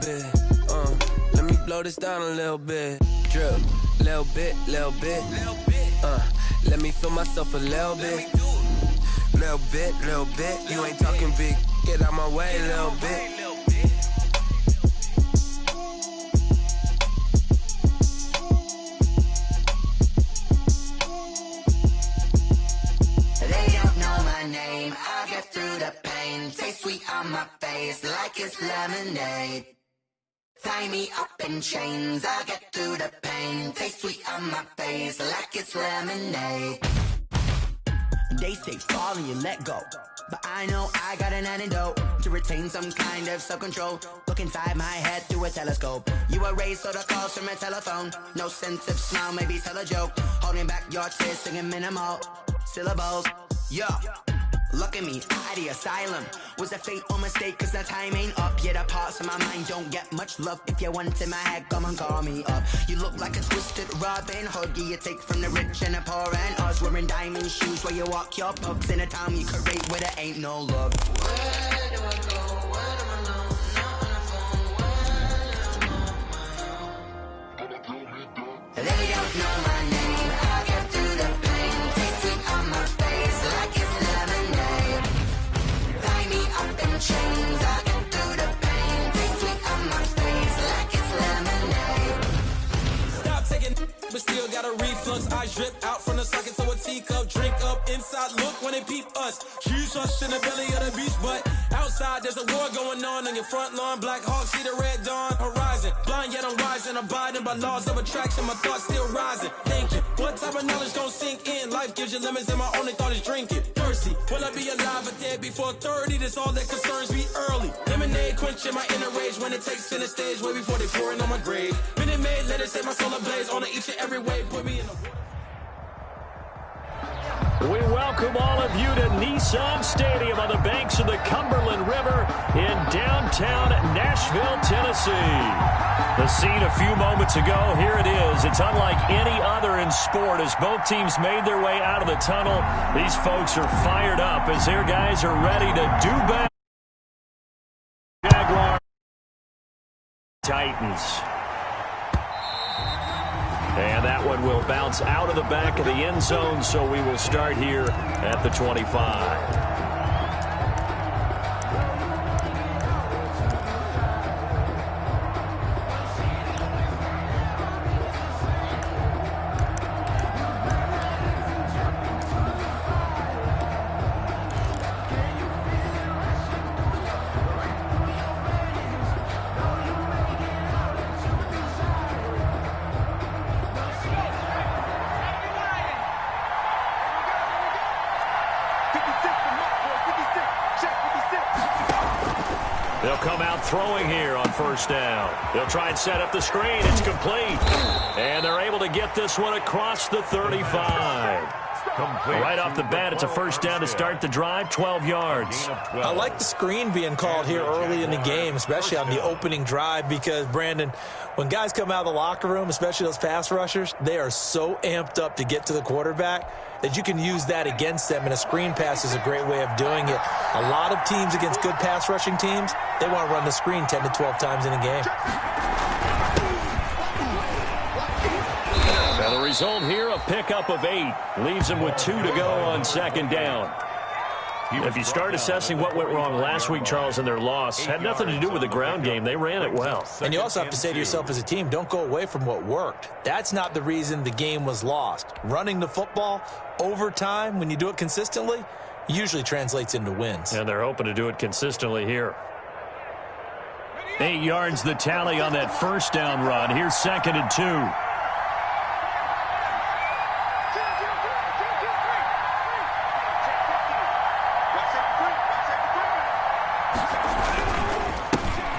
bit. Let me blow this down a little bit. Drip, little bit, little bit. Let me feel myself a little bit. Little bit, little bit. You ain't talking big. Get out my way a little bit. I'll get through the pain. Taste sweet on my face like it's lemonade. Tie me up in chains. I'll get through the pain. Taste sweet on my face like it's lemonade. They say fall and you let go, but I know I got an antidote to retain some kind of self-control. Look inside my head through a telescope. You erase all the calls from a telephone. No sense of smile, maybe tell a joke. Holding back your tears, singing minimal syllables. Yeah. Look at me, at the asylum. Was a fate or mistake, cause the time ain't up. Yet the parts of my mind don't get much love. If you want in my head, come and call me up. You look like a twisted Robin Hood. You take from the rich and the poor and us. Wearing diamond shoes where you walk your pucks in a town you could rate where there ain't no love. Where do I go? Where am I alone? Not on the phone. Where am I on my own? They don't know my name. I'll get through the pain. Taste sweet on my face like it's lemonade. Tie me up in chains. I'll get through the pain. Taste sweet on my face like it's lemonade. Stop taking, but still got a reflux. I drip out from the socket to a teacup. Drink up inside, look when they peep us. Choose us in the belly of the beach, but outside there's a war going on your front lawn. Black Hawk, see the red dawn horizon. Blind yet I'm rising, abiding by laws of attraction. My thoughts still rising, thinking what type of knowledge don't sink in. Life gives you lemons and my only thought is drinking. Thirsty, will I be alive or dead before 30? That's all that concerns me early. Lemonade quenching my inner rage when it takes center stage way before they pour it on my grave. Minute Maid, let it set my soul ablaze on each and every way. Put me in the... We welcome all of you to Nissan Stadium on the banks of the Cumberland River in downtown Nashville, Tennessee. The scene a few moments ago, here it is. It's unlike any other in sport as both teams made their way out of the tunnel. These folks are fired up as their guys are ready to do battle. Jaguar Titans. And that one will bounce out of the back of the end zone, so we will start here at the 25. They'll come out throwing here on first down. They'll try and set up the screen. It's complete. And they're able to get this one across the 35. Right off the bat, it's a first down to start the drive, 12 yards. I like the screen being called here early in the game, especially on the opening drive, because, Brandon, when guys come out of the locker room, especially those pass rushers, they are so amped up to get to the quarterback that you can use that against them, and a screen pass is a great way of doing it. A lot of teams against good pass rushing teams, they want to run the screen 10 to 12 times in a game. Now the result here, a pickup of 8. Leaves them with 2 to go on second down. If you start assessing what went wrong last week, Charles, in their loss, had nothing to do with the ground game. They ran it well. And you also have to say to yourself as a team, don't go away from what worked. That's not the reason the game was lost. Running the football over time, when you do it consistently, usually translates into wins. And they're hoping to do it consistently here. 8 yards the tally on that first down run. Here's 2nd and 2.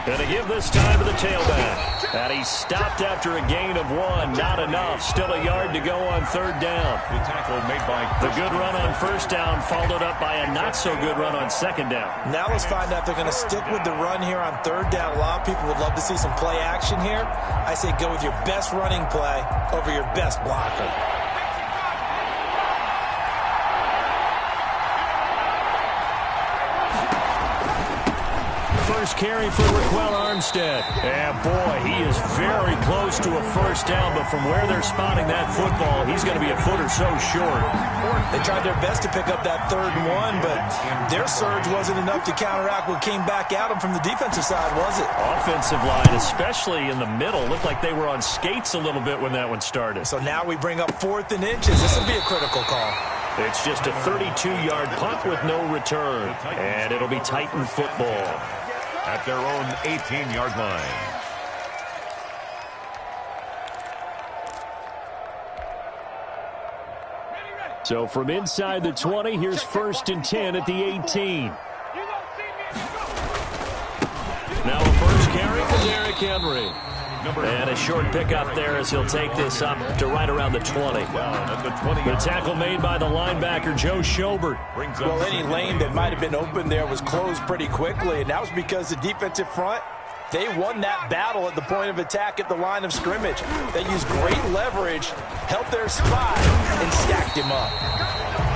And a give this time to the tailback. And he stopped after a gain of 1. Not enough. Still a yard to go on third down. The tackle made by the good run on first down, followed up by a not-so-good run on second down. Now let's find out if they're going to stick with the run here on third down. A lot of people would love to see some play action here. I say go with your best running play over your best blocker. first carry for Raquel Armstead. And boy, he is very close to a first down, but from where they're spotting that football, he's going to be a foot or so short. They tried their best to pick up that 3rd and 1, but their surge wasn't enough to counteract what came back at them from the defensive side, was it? Offensive line, especially in the middle, looked like they were on skates a little bit when that one started. So now we bring up 4th and inches. This will be a critical call. It's just a 32-yard punt with no return, and it'll be Titan football. At their own 18-yard line. So from inside the 20, here's 1st and 10 at the 18. Now a first carry for Derrick Henry. And a short pickup there as he'll take this up to right around the 20. The tackle made by the linebacker, Joe Schobert. Well, any lane that might have been open there was closed pretty quickly, and that was because the defensive front, they won that battle at the point of attack at the line of scrimmage. They used great leverage, held their spot, and stacked him up.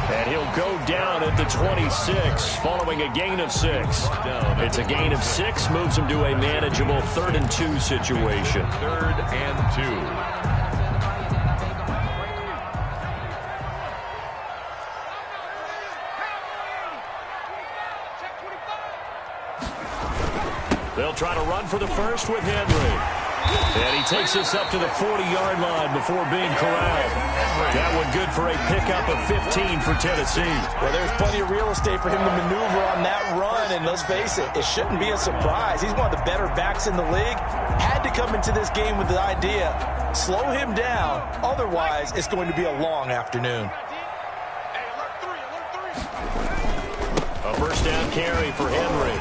And he'll go down at the 26 following a gain of 6. It's a gain of 6, moves him to a manageable 3rd and 2 situation. 3rd and 2. They'll try to run for the first with Henry. And he takes this up to the 40-yard line before being corralled. That one good for a pickup of 15 for Tennessee. Well, there's plenty of real estate for him to maneuver on that run, and let's face it, it shouldn't be a surprise. He's one of the better backs in the league. Had to come into this game with the idea, slow him down, otherwise it's going to be a long afternoon. A first down carry for Henry.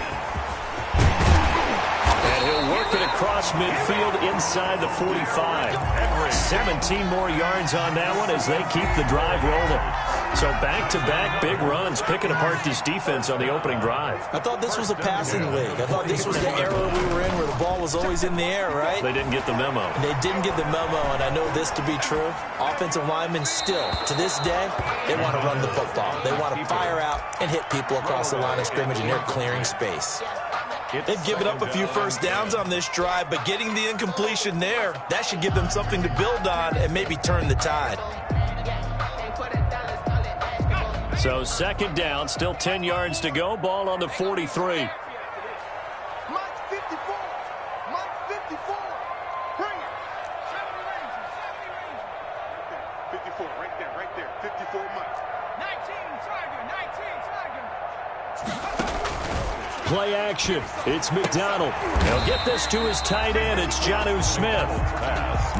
And he'll work it across midfield inside the 45. 17 more yards on that one as they keep the drive rolling. So back-to-back big runs, picking apart this defense on the opening drive. I thought this was a passing league. I thought this was the era we were in where the ball was always in the air, right? They didn't get the memo. They didn't get the memo, and I know this to be true. Offensive linemen still, to this day, they want to run the football. They want to fire out and hit people across the line of scrimmage, and they're clearing space. They've given up a few first downs on this drive, but getting the incompletion there, that should give them something to build on and maybe turn the tide. So 2nd down, still 10 yards to go, ball on the 43. Play action. It's McDonald. He'll get this to his tight end. It's Jonnu Smith.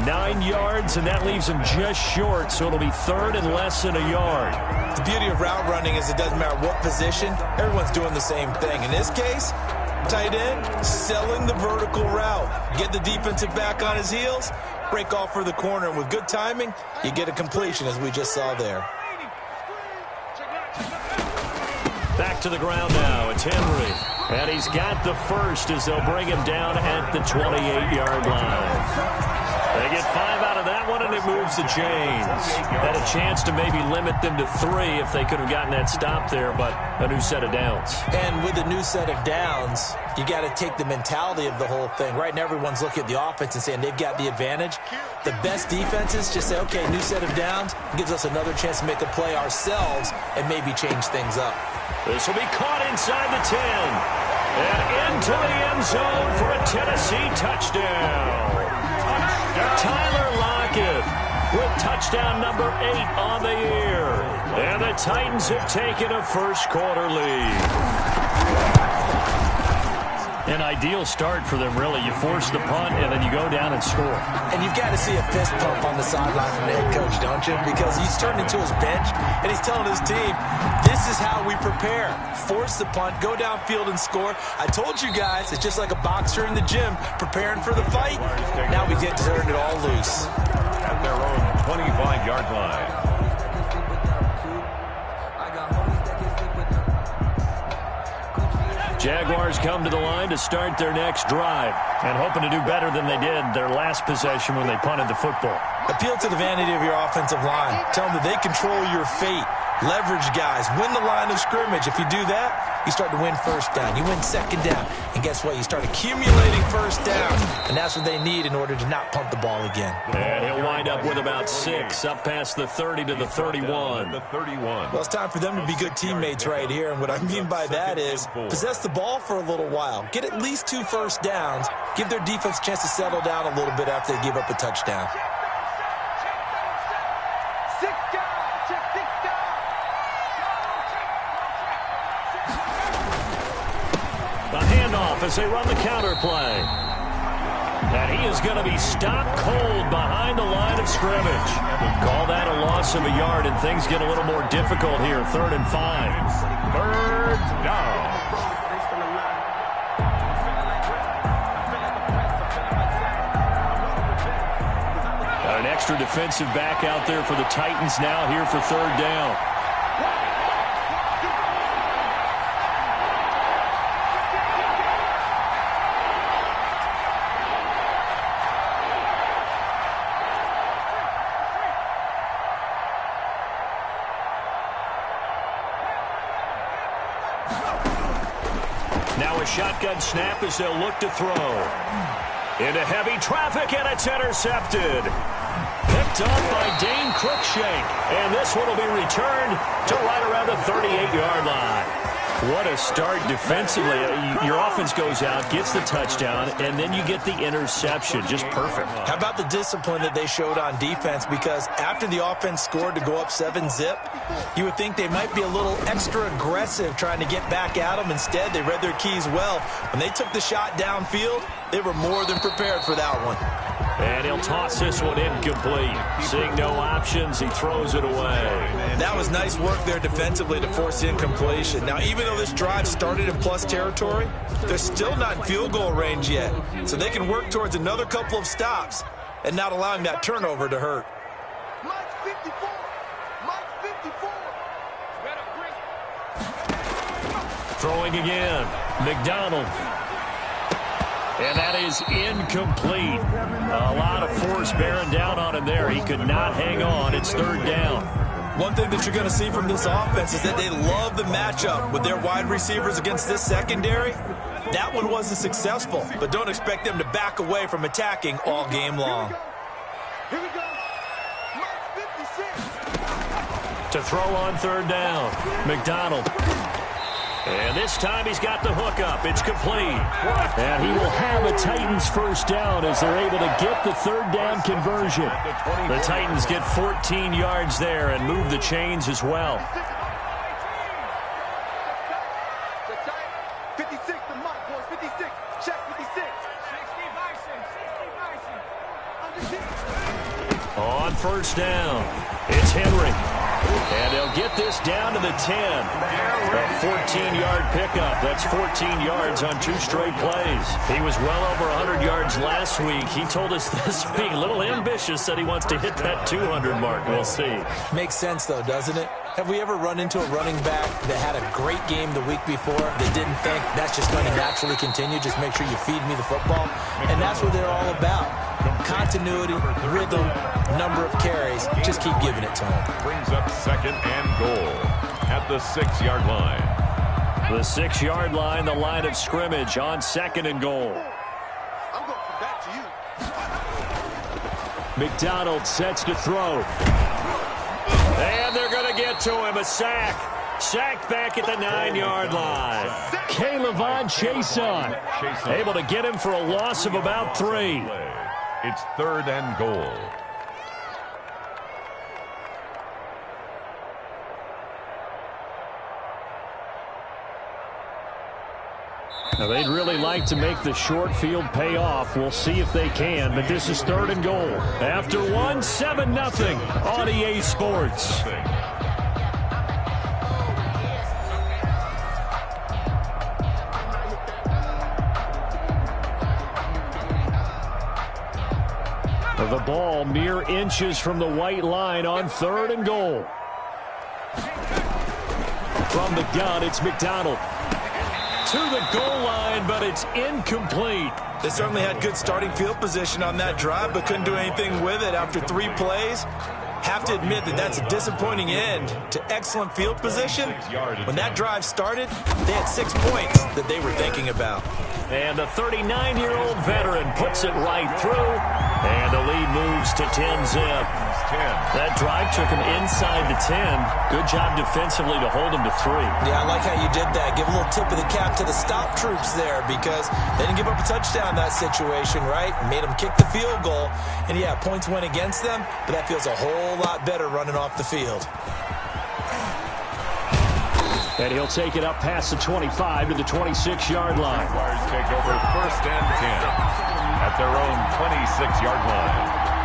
9 yards, and that leaves him just short, so it'll be 3rd and less than a yard. The beauty of route running is it doesn't matter what position. Everyone's doing the same thing. In this case, tight end, selling the vertical route. Get the defensive back on his heels, break off for the corner, and with good timing, you get a completion, as we just saw there. Back to the ground now. It's Henry. And he's got the first as they'll bring him down at the 28-yard line. They get 5 out of that one, and it moves the chains. Had a chance to maybe limit them to 3 if they could have gotten that stop there, but a new set of downs. And with a new set of downs, you got to take the mentality of the whole thing. Right now, everyone's looking at the offense and saying they've got the advantage. The best defenses just say, okay, new set of downs gives us another chance to make a play ourselves and maybe change things up. This will be caught inside the 10. And into the end zone for a Tennessee touchdown. Tyler Lockett with touchdown number 8 on the year. And the Titans have taken a first-quarter lead. An ideal start for them, really. You force the punt, and then you go down and score. And you've got to see a fist pump on the sideline from the head coach, don't you? Because he's turned into his bench, and he's telling his team, this is how we prepare. Force the punt, go downfield and score. I told you guys, it's just like a boxer in the gym preparing for the fight. Now we get to turn it all loose. At their own 25-yard line. Jaguars come to the line to start their next drive and hoping to do better than they did their last possession when they punted the football. Appeal to the vanity of your offensive line. Tell them that they control your fate. Leverage guys. Win the line of scrimmage. If you do that, you start to win first down. You win second down. And guess what? You start accumulating first down. And that's what they need in order to not punt the ball again. And he'll wind up with about 6, up past the 30 to the 31. Well, it's time for them to be good teammates right here. And what I mean by that is possess the ball for a little while. Get at least 2 first downs. Give their defense a chance to settle down a little bit after they give up a touchdown. As they run the counter play. And he is going to be stopped cold behind the line of scrimmage. Call that a loss of a yard, and things get a little more difficult here. 3rd and 5. 3rd down. Got an extra defensive back out there for the Titans now here for 3rd down. Shotgun snap as they'll look to throw. Into heavy traffic, and it's intercepted. Picked up by Dane Cruikshank. And this one will be returned to right around the 38-yard line. What a start defensively. Your offense goes out, gets the touchdown, and then you get the interception. Just perfect. How about the discipline that they showed on defense? Because after the offense scored to go up 7-zip, you would think they might be a little extra aggressive trying to get back at them. Instead, they read their keys well. When they took the shot downfield, they were more than prepared for that one. And he'll toss this one incomplete. Seeing no options, he throws it away. That was nice work there defensively to force incompletion. Now, even though this drive started in plus territory, they're still not in field goal range yet. So they can work towards another couple of stops and not allowing that turnover to hurt. Mike 54. Mike 54. Throwing again. McDonald. And that is incomplete. A lot of force bearing down on him there. He could not hang on. It's 3rd down. One thing that you're going to see from this offense is that they love the matchup with their wide receivers against this secondary. That one wasn't successful, but don't expect them to back away from attacking all game long. Here we go. Mike 56. To throw on 3rd down. McDonald. And this time he's got the hook up. It's complete. And he will have a Titans first down as they're able to get the 3rd down conversion. The Titans get 14 yards there and move the chains as well. 56 to Mike, boys. 56. Check 56. 60 Bison. On 1st down, it's Henry. And they'll get this down to the 10. A 14-yard pickup. That's 14 yards on 2 straight plays. He was well over 100 yards last week. He told us this week, a little ambitious, said he wants to hit that 200 mark. We'll see. Makes sense, though, doesn't it? Have we ever run into a running back that had a great game the week before that didn't think that's just going to naturally continue? Just make sure you feed me the football. And that's what they're all about. Continuity, rhythm, number of carries. Just keep giving it to them. Brings up 2nd and goal at the 6-yard line. The 6-yard line, the line of scrimmage on 2nd and goal. I'm going to come back to you. McDonald sets to throw. And they're going to get to him. A sack. Sacked back at the 9-yard line. K'Lavon Chaisson able to get him for a loss of about 3. It's 3rd and goal. Now they'd really like to make the short field pay off. We'll see if they can, but this is 3rd and goal. After 1, 7-0 on EA Sports. The ball mere inches from the white line on 3rd and goal. From the gun, it's McDonald. To the goal line, but it's incomplete. They certainly had good starting field position on that drive, but couldn't do anything with it after 3 plays. Have to admit that that's a disappointing end to excellent field position. When that drive started, they had 6 points that they were thinking about. And the 39-year-old veteran puts it right through, and the lead moves to 10-zip. That drive took him inside the 10. Good job defensively to hold him to 3. Yeah, I like how you did that. Give a little tip of the cap to the stop troops there because they didn't give up a touchdown in that situation, right? Made them kick the field goal. And, yeah, points went against them, but that feels a whole lot better running off the field. And he'll take it up past the 25 to the 26-yard line. Jaguars take over 1st and 10 at their own 26-yard line.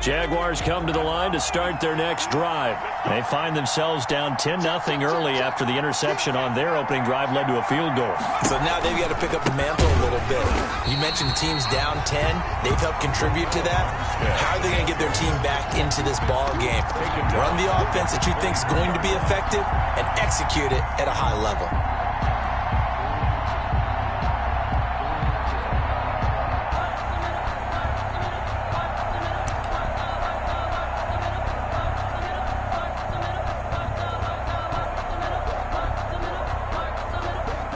Jaguars come to the line to start their next drive. They find themselves down 10-0 early after the interception on their opening drive led to a field goal. So now they've got to pick up the mantle a little bit. You mentioned the team's down 10. They've helped contribute to that. How are they going to get their team back into this ball game? Run the offense that you think is going to be effective and execute it at a high level.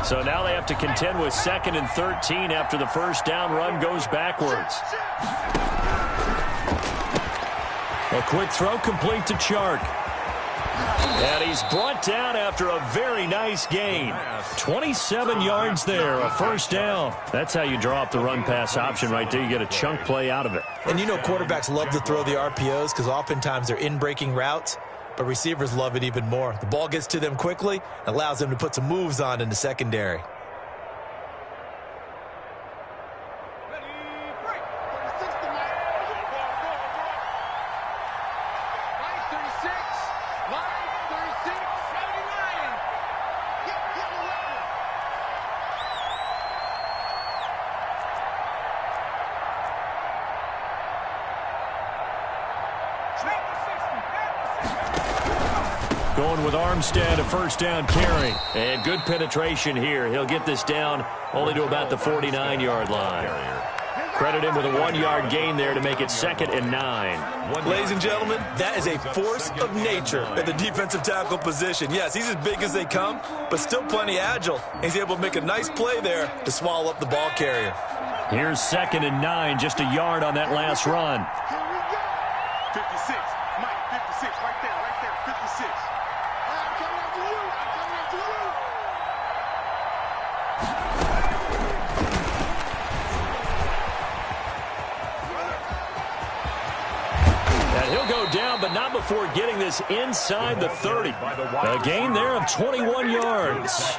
So now they have to contend with 2nd and 13 after the first down run goes backwards. A quick throw complete to Chark. And he's brought down after a very nice gain. 27 yards there, a first down. That's how you draw up the run-pass option right there. You get a chunk play out of it. And you know quarterbacks love to throw the RPOs because oftentimes they're in-breaking routes. But receivers love it even more. The ball gets to them quickly, allows them to put some moves on in the secondary. Going with Armstead, a first down carry. And good penetration here. He'll get this down only to about the 49-yard line. Credit him with a 1-yard gain there to make it 2nd and 9. Ladies and gentlemen, that is a force of nature at the defensive tackle position. Yes, he's as big as they come, but still plenty agile. He's able to make a nice play there to swallow up the ball carrier. Here's 2nd and 9, just a yard on that last run. 56, Mike, 56, right there, 56. I'm coming after you, And he'll go down, but not before getting this inside the 30. A gain there of 21 yards.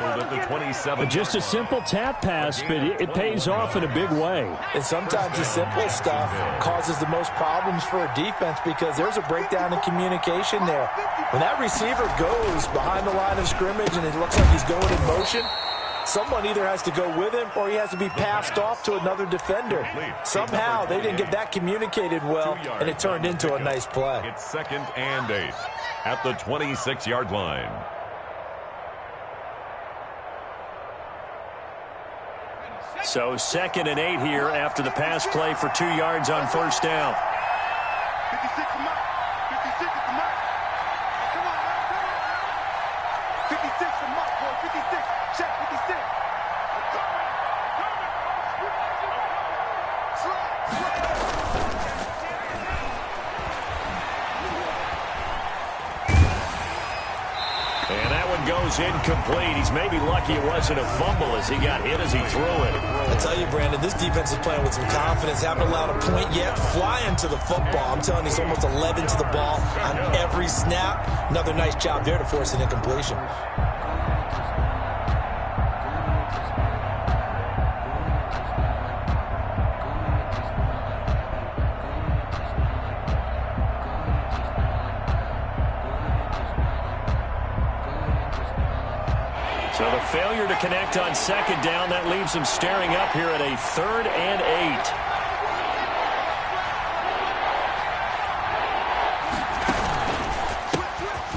Just a simple tap pass, but it pays off in a big way. And sometimes the simple stuff causes the most problems for a defense because there's a breakdown in communication there. When that receiver goes behind the line of scrimmage and it looks like he's going in motion, someone either has to go with him or he has to be passed off to another defender. Somehow they didn't get that communicated well, and it turned into a nice play. It's 2nd and 8 at the 26-yard line. So 2nd and 8 here after the pass play for 2 yards on first down. 56 to Mike. 56 to Mike. Come on, man. Come on, man. 56 to Mike, boy. 56. Check 56. And that one goes incomplete. He's maybe lucky it wasn't a fumble as he got hit as he threw it. I tell you, Brandon, this defense is playing with some confidence. Haven't allowed a point yet. Flying to the football. I'm telling you, he's almost 11 to the ball on every snap. Another nice job there to force an incompletion. So the failure to connect on second down, that leaves them staring up here at a 3rd and 8.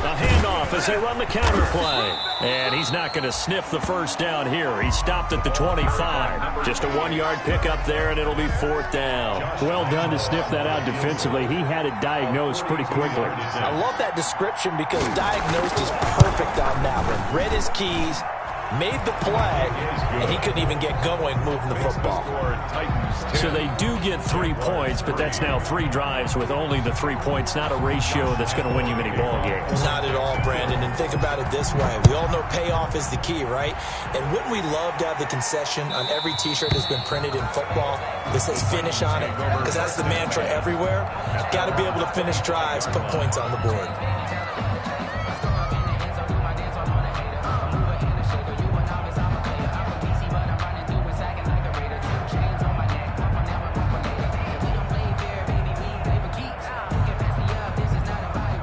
A handoff as they run the counter play. And he's not going to sniff the first down here. He stopped at the 25. Just a 1-yard pickup there, and it'll be 4th down. Well done to sniff that out defensively. He had it diagnosed pretty quickly. I love that description because diagnosed is perfect on that one. Read his keys, made the play, and he couldn't even get going moving the football. So they do get 3 points, but that's now 3 drives with only the 3 points, not a ratio that's going to win you many ball games. Not at all, Brandon, and think about it this way. We all know payoff is the key, right? And wouldn't we love to have the concession on every T-shirt that's been printed in football that says finish on it? Because that's the mantra everywhere. Got to be able to finish drives, put points on the board.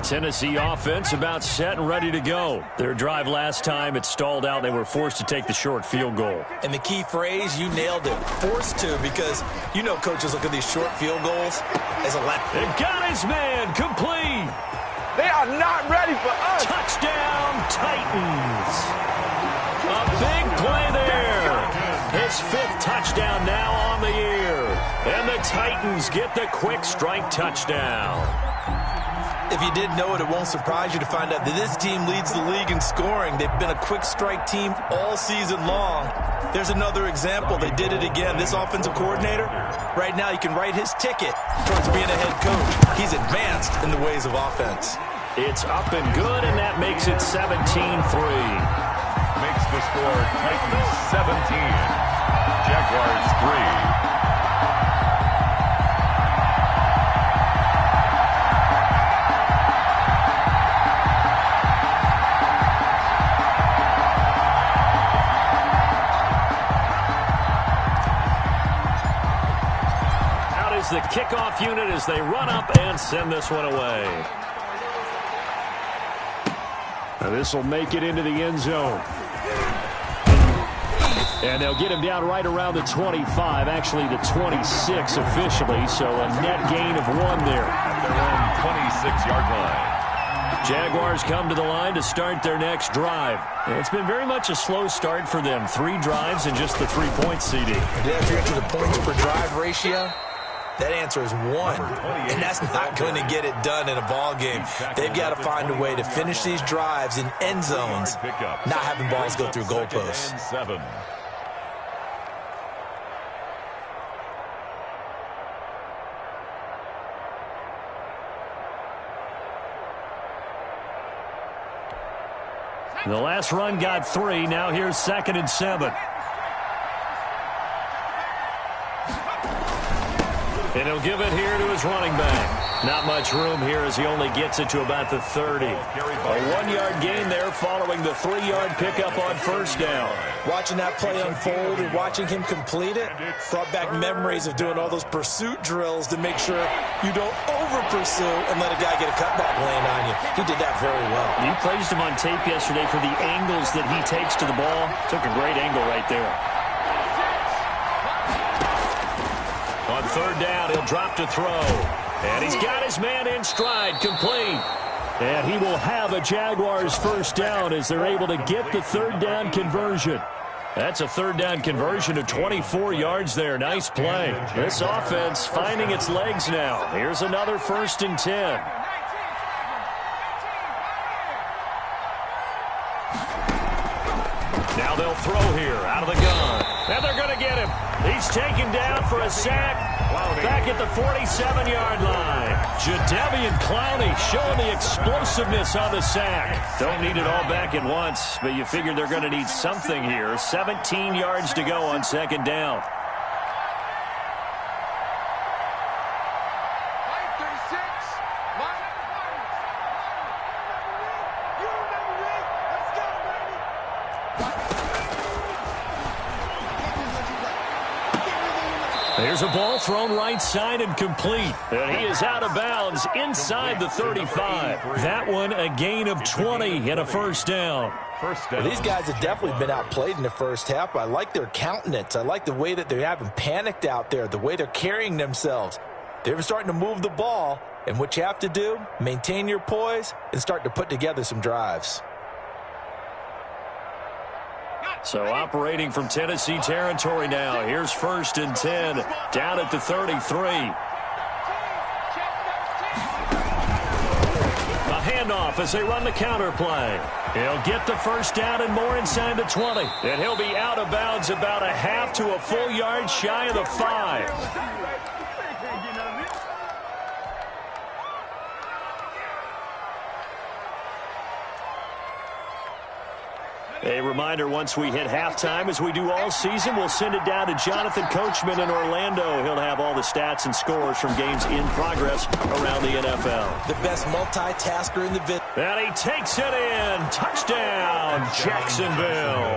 Tennessee offense about set and ready to go. Their drive last time, it stalled out. They were forced to take the short field goal. And the key phrase, you nailed it, forced to, because you know coaches look at these short field goals as a let. It got his man complete. They are not ready for us. Touchdown, Titans. A big play there. His 5th touchdown now on the year. And the Titans get the quick strike touchdown. If you didn't know it, it won't surprise you to find out that this team leads the league in scoring. They've been a quick strike team all season long. There's another example. They did it again. This offensive coordinator, right now, you can write his ticket towards being a head coach. He's advanced in the ways of offense. It's up and good, and that makes it 17-3. Makes the score Titans 17, Jaguars 3. The kickoff unit as they run up and send this one away. Now this will make it into the end zone. And they'll get him down right around the 25, actually the 26 officially, so a net gain of 1 there. At their own 26-yard line. Jaguars come to the line to start their next drive. It's been very much a slow start for them. 3 drives and just the 3-point CD. If you're into the points per drive ratio, that answer is 1, and that's not going to get it done in a ball game. They've got to find a way to finish these drives in end zones, not having balls go through goalposts. The last run got 3. Now here's 2nd and 7. And he'll give it here to his running back. Not much room here as he only gets it to about the 30. A 1-yard gain there following the 3-yard pickup on 1st down. Watching that play unfold and watching him complete it brought back memories of doing all those pursuit drills to make sure you don't over-pursue and let a guy get a cutback lane on you. He did that very well. You praised him on tape yesterday for the angles that he takes to the ball. Took a great angle right there. On 3rd down, he'll drop to throw. And he's got his man in stride, complete. And he will have a Jaguars 1st down as they're able to get the 3rd down conversion. That's a 3rd down conversion of 24 yards there. Nice play. This offense finding its legs now. Here's another 1st and 10. Now they'll throw here out of the gun. And they're going to get him. He's taken down for a sack back at the 47-yard line. Jadeveon Clowney showing the explosiveness on the sack. Don't need it all back at once, but you figure they're going to need something here. 17 yards to go on 2nd down. There's a ball thrown right side and complete. And he is out of bounds inside the 35. That one a gain of 20 and a 1st down. Well, these guys have definitely been outplayed in the first half. I like their countenance. I like the way that they haven't panicked out there, the way they're carrying themselves. They're starting to move the ball, And what you have to do, maintain your poise and start to put together some drives. So operating from Tennessee territory now. Here's 1st and 10 down at the 33. A handoff as they run the counter play. He'll get the first down and more inside the 20. And he'll be out of bounds about a half to a full yard shy of the 5. A reminder, once we hit halftime, as we do all season, we'll send it down to Jonathan Coachman in Orlando. He'll have all the stats and scores from games in progress around the NFL. The best multitasker in the business. And he takes it in. Touchdown, Jacksonville.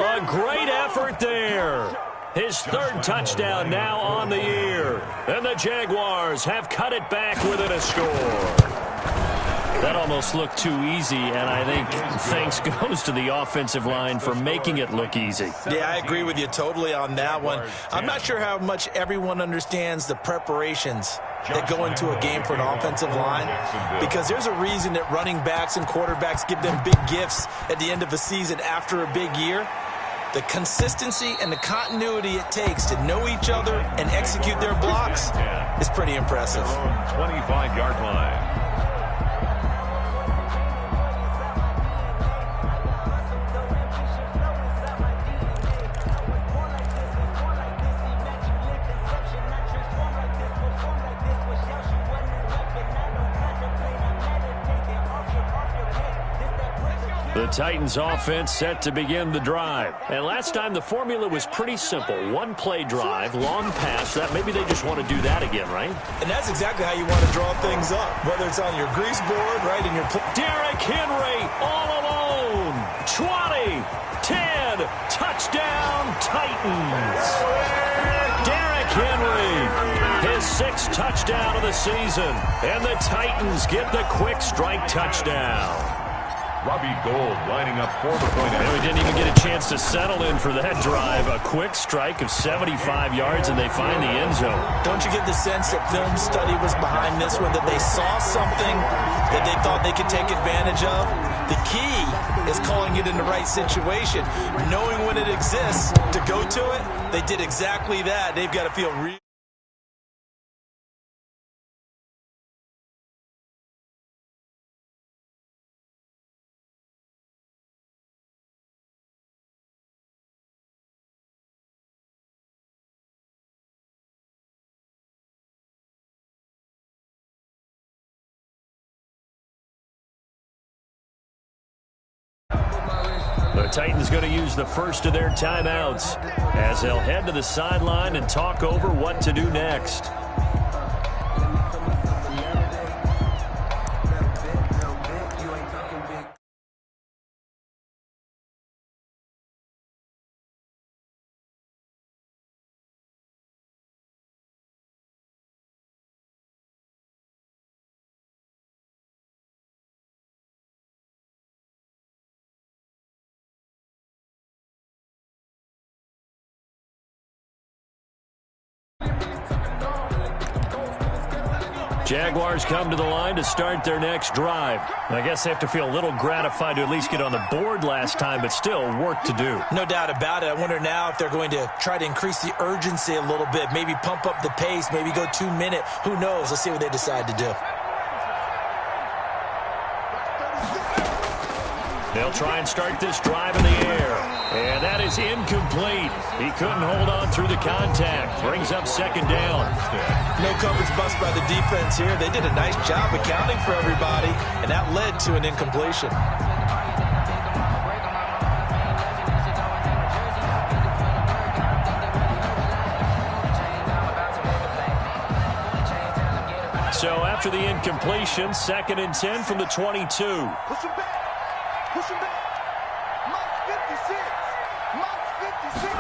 A great effort there. His 3rd touchdown now on the year. And the Jaguars have cut it back within a score. That almost looked too easy, and I think thanks goes to the offensive line for making it look easy. Yeah, I agree with you totally on that one. I'm not sure how much everyone understands the preparations that go into a game for an offensive line, because there's a reason that running backs and quarterbacks give them big gifts at the end of a season after a big year. The consistency and the continuity it takes to know each other and execute their blocks is pretty impressive. 25-yard line. The Titans offense set to begin the drive. And last time the formula was pretty simple. 1-play drive, long pass. That maybe they just want to do that again, right? And that's exactly how you want to draw things up, whether it's on your grease board, right, in your... Derrick Henry all alone. 20, 10, touchdown Titans. Derrick Henry, his 6th touchdown of the season. And the Titans get the quick strike touchdown. Robbie Gould lining up for the point. And we didn't even get a chance to settle in for that drive. A quick strike of 75 yards, and they find the end zone. Don't you get the sense that film study was behind this one, that they saw something that they thought they could take advantage of? The key is calling it in the right situation, knowing when it exists to go to it. They did exactly that. They've got to feel real. The Titans going to use the first of their timeouts as they'll head to the sideline and talk over what to do next. Jaguars come to the line to start their next drive. I guess they have to feel a little gratified to at least get on the board last time, but still work to do. No doubt about it. I wonder now if they're going to try to increase the urgency a little bit, maybe pump up the pace, maybe go 2-minute. Who knows? Let's see what they decide to do. They'll try and start this drive in the air. And that is incomplete. He couldn't hold on through the contact. Brings up 2nd down. No coverage bust by the defense here. They did a nice job accounting for everybody, and that led to an incompletion. So after the incompletion, 2nd and 10 from the 22. Push him back. Push him back. Mark 56. Mark 56.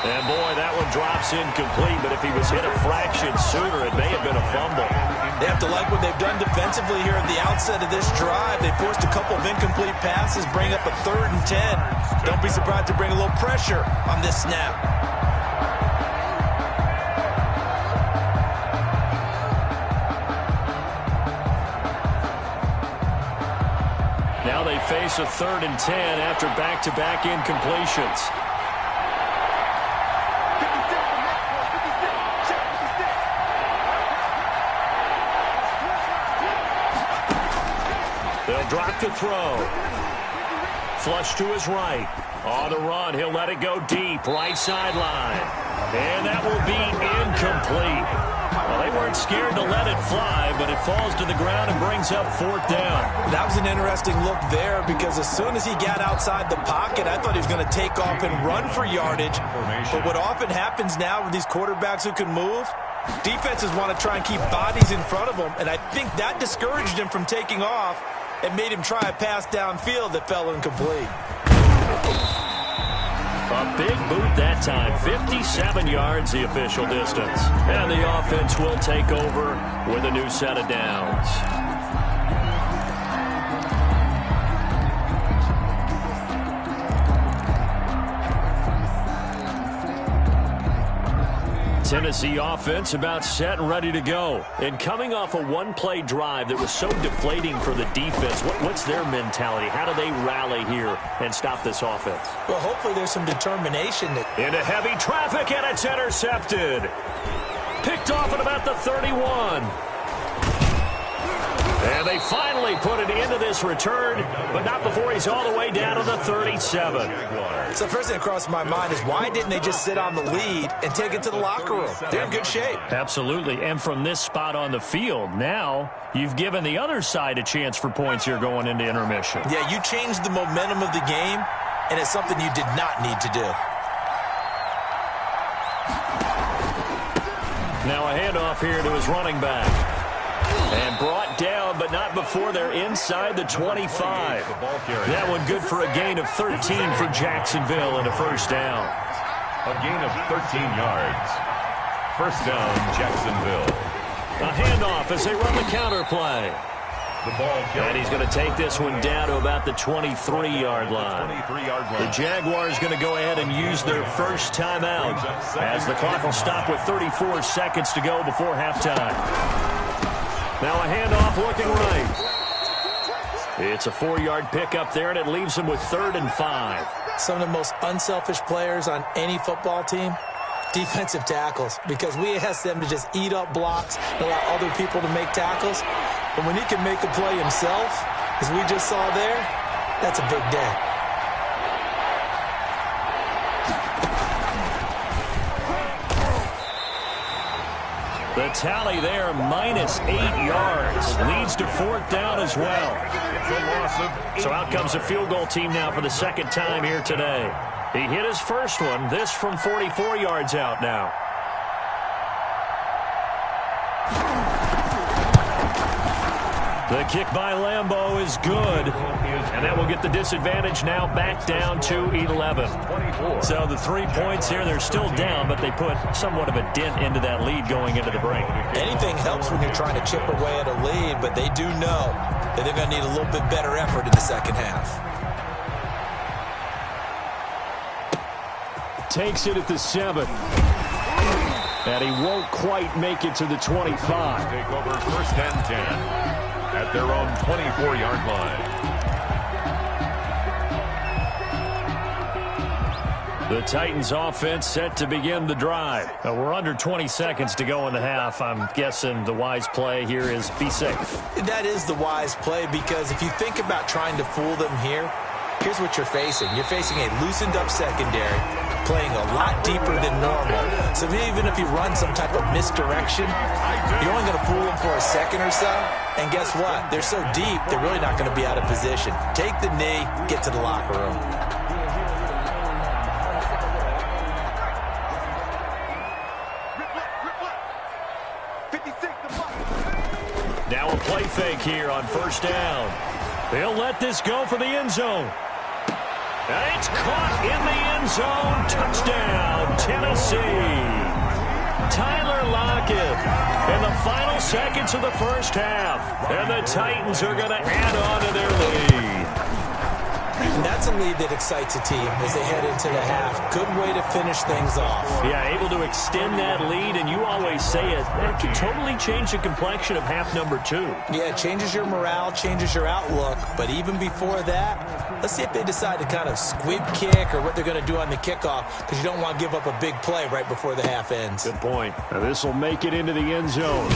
And boy, that one drops incomplete, but if he was hit a fraction sooner, it may have been a fumble. They have to like what they've done defensively here at the outset of this drive. They forced a couple of incomplete passes, bring up a 3rd and 10. Don't be surprised to bring a little pressure on this snap. Now they face a 3rd and 10 after back-to-back incompletions. They'll drop to throw. Flush to his right. On the run, he'll let it go deep, right sideline. And that will be incomplete. Well, they weren't scared to let it fly, but it falls to the ground and brings up 4th down. That was an interesting look there because as soon as he got outside the pocket, I thought he was going to take off and run for yardage. But what often happens now with these quarterbacks who can move, defenses want to try and keep bodies in front of them, and I think that discouraged him from taking off and made him try a pass downfield that fell incomplete. A big boot that time. 57 yards the official distance. And the offense will take over with a new set of downs. Tennessee offense about set and ready to go. And coming off a one-play drive that was so deflating for the defense, what's their mentality? How do they rally here and stop this offense? Well, hopefully there's some determination. Into heavy traffic, and it's intercepted. Picked off at about the 31. And they finally put it into this return, but not before he's all the way down to the 37. So the first thing that crossed my mind is why didn't they just sit on the lead and take it to the locker room? They're in good shape. Absolutely, and from this spot on the field, now you've given the other side a chance for points here going into intermission. Yeah, you changed the momentum of the game, and it's something you did not need to do. Now a handoff here to his running back. And brought down, but not before they're inside the 25. That one good for a gain of 13 for Jacksonville and a 1st down. A gain of 13 yards. 1st down, Jacksonville. A handoff as they run the counter play. And he's going to take this one down to about the 23-yard line. The Jaguars going to go ahead and use their first timeout as the clock will stop with 34 seconds to go before halftime. Now a handoff looking right. It's a 4-yard pickup there, and it leaves him with 3rd and 5. Some of the most unselfish players on any football team, defensive tackles, because we ask them to just eat up blocks and allow other people to make tackles. But when he can make a play himself, as we just saw there, that's a big day. The tally there, minus 8 yards. Leads to 4th down as well. So out comes the field goal team now for the 2nd time here today. He hit his first one, this from 44 yards out now. The kick by Lambeau is good. And that will get the disadvantage now back down to 11. So the 3 points here, they're still down, but they put somewhat of a dent into that lead going into the break. Anything helps when you're trying to chip away at a lead, but they do know that they're going to need a little bit better effort in the second half. Takes it at the 7. And he won't quite make it to the 25. Take over 1st and 10 at their own 24-yard line. The Titans offense set to begin the drive. We're under 20 seconds to go in the half. I'm guessing the wise play here is be safe. That is the wise play, because if you think about trying to fool them here, here's what you're facing. You're facing a loosened up secondary, playing a lot deeper than normal. So even if you run some type of misdirection, you're only going to fool them for a second or so. And guess what? They're so deep, they're really not going to be out of position. Take the knee, get to the locker room. Now a play fake here on 1st down. They'll let this go for the end zone. And it's caught in the end zone. Touchdown, Tennessee. Tyler Lockett in the final seconds of the first half. And the Titans are going to add on to their lead. And that's a lead that excites a team as they head into the half. Good way to finish things off. Yeah, able to extend that lead, and you always say it can totally change the complexion of half number 2. Yeah, it changes your morale, changes your outlook. But even before that, let's see if they decide to kind of squib kick or what they're going to do on the kickoff, because you don't want to give up a big play right before the half ends. Good point. Now this will make it into the end zone.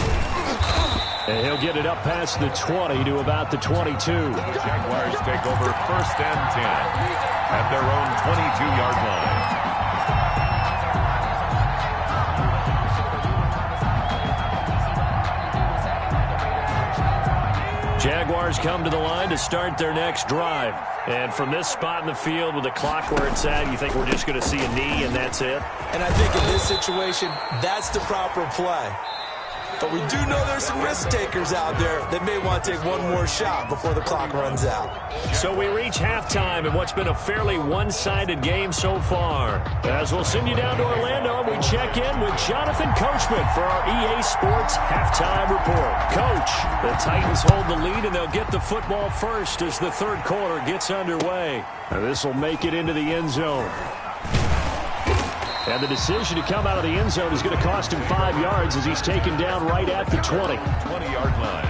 And he'll get it up past the 20 to about the 22. Jaguars take over 1st and 10 at their own 22-yard line. Jaguars come to the line to start their next drive. And from this spot in the field with the clock where it's at, you think we're just going to see a knee and that's it? And I think in this situation, that's the proper play. But we do know there's some risk takers out there that may want to take one more shot before the clock runs out. So we reach halftime in what's been a fairly one-sided game so far. As we'll send you down to Orlando, we check in with Jonathan Coachman for our EA Sports Halftime Report. Coach, the Titans hold the lead and they'll get the football first as the third quarter gets underway. Now this will make it into the end zone. And the decision to come out of the end zone is going to cost him 5 yards as he's taken down right at the 20. 20-yard line.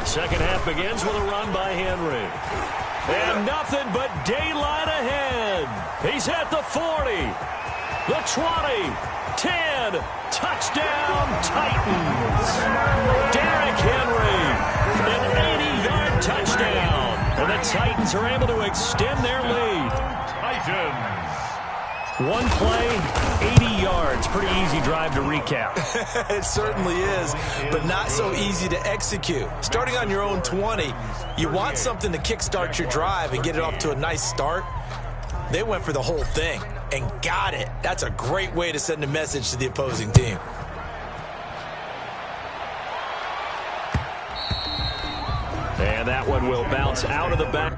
Second half begins with a run by Henry. And nothing but daylight ahead. He's at the 40. The 20, 10, touchdown Titans. Derrick Henry, an 80-yard touchdown. And the Titans are able to extend their lead. Titans. One play, 80 yards. Pretty easy drive to recap. It certainly is, but not so easy to execute. Starting on your own 20, you want something to kickstart your drive and get it off to a nice start. They went for the whole thing and got it. That's a great way to send a message to the opposing team. And that one will bounce out of the back.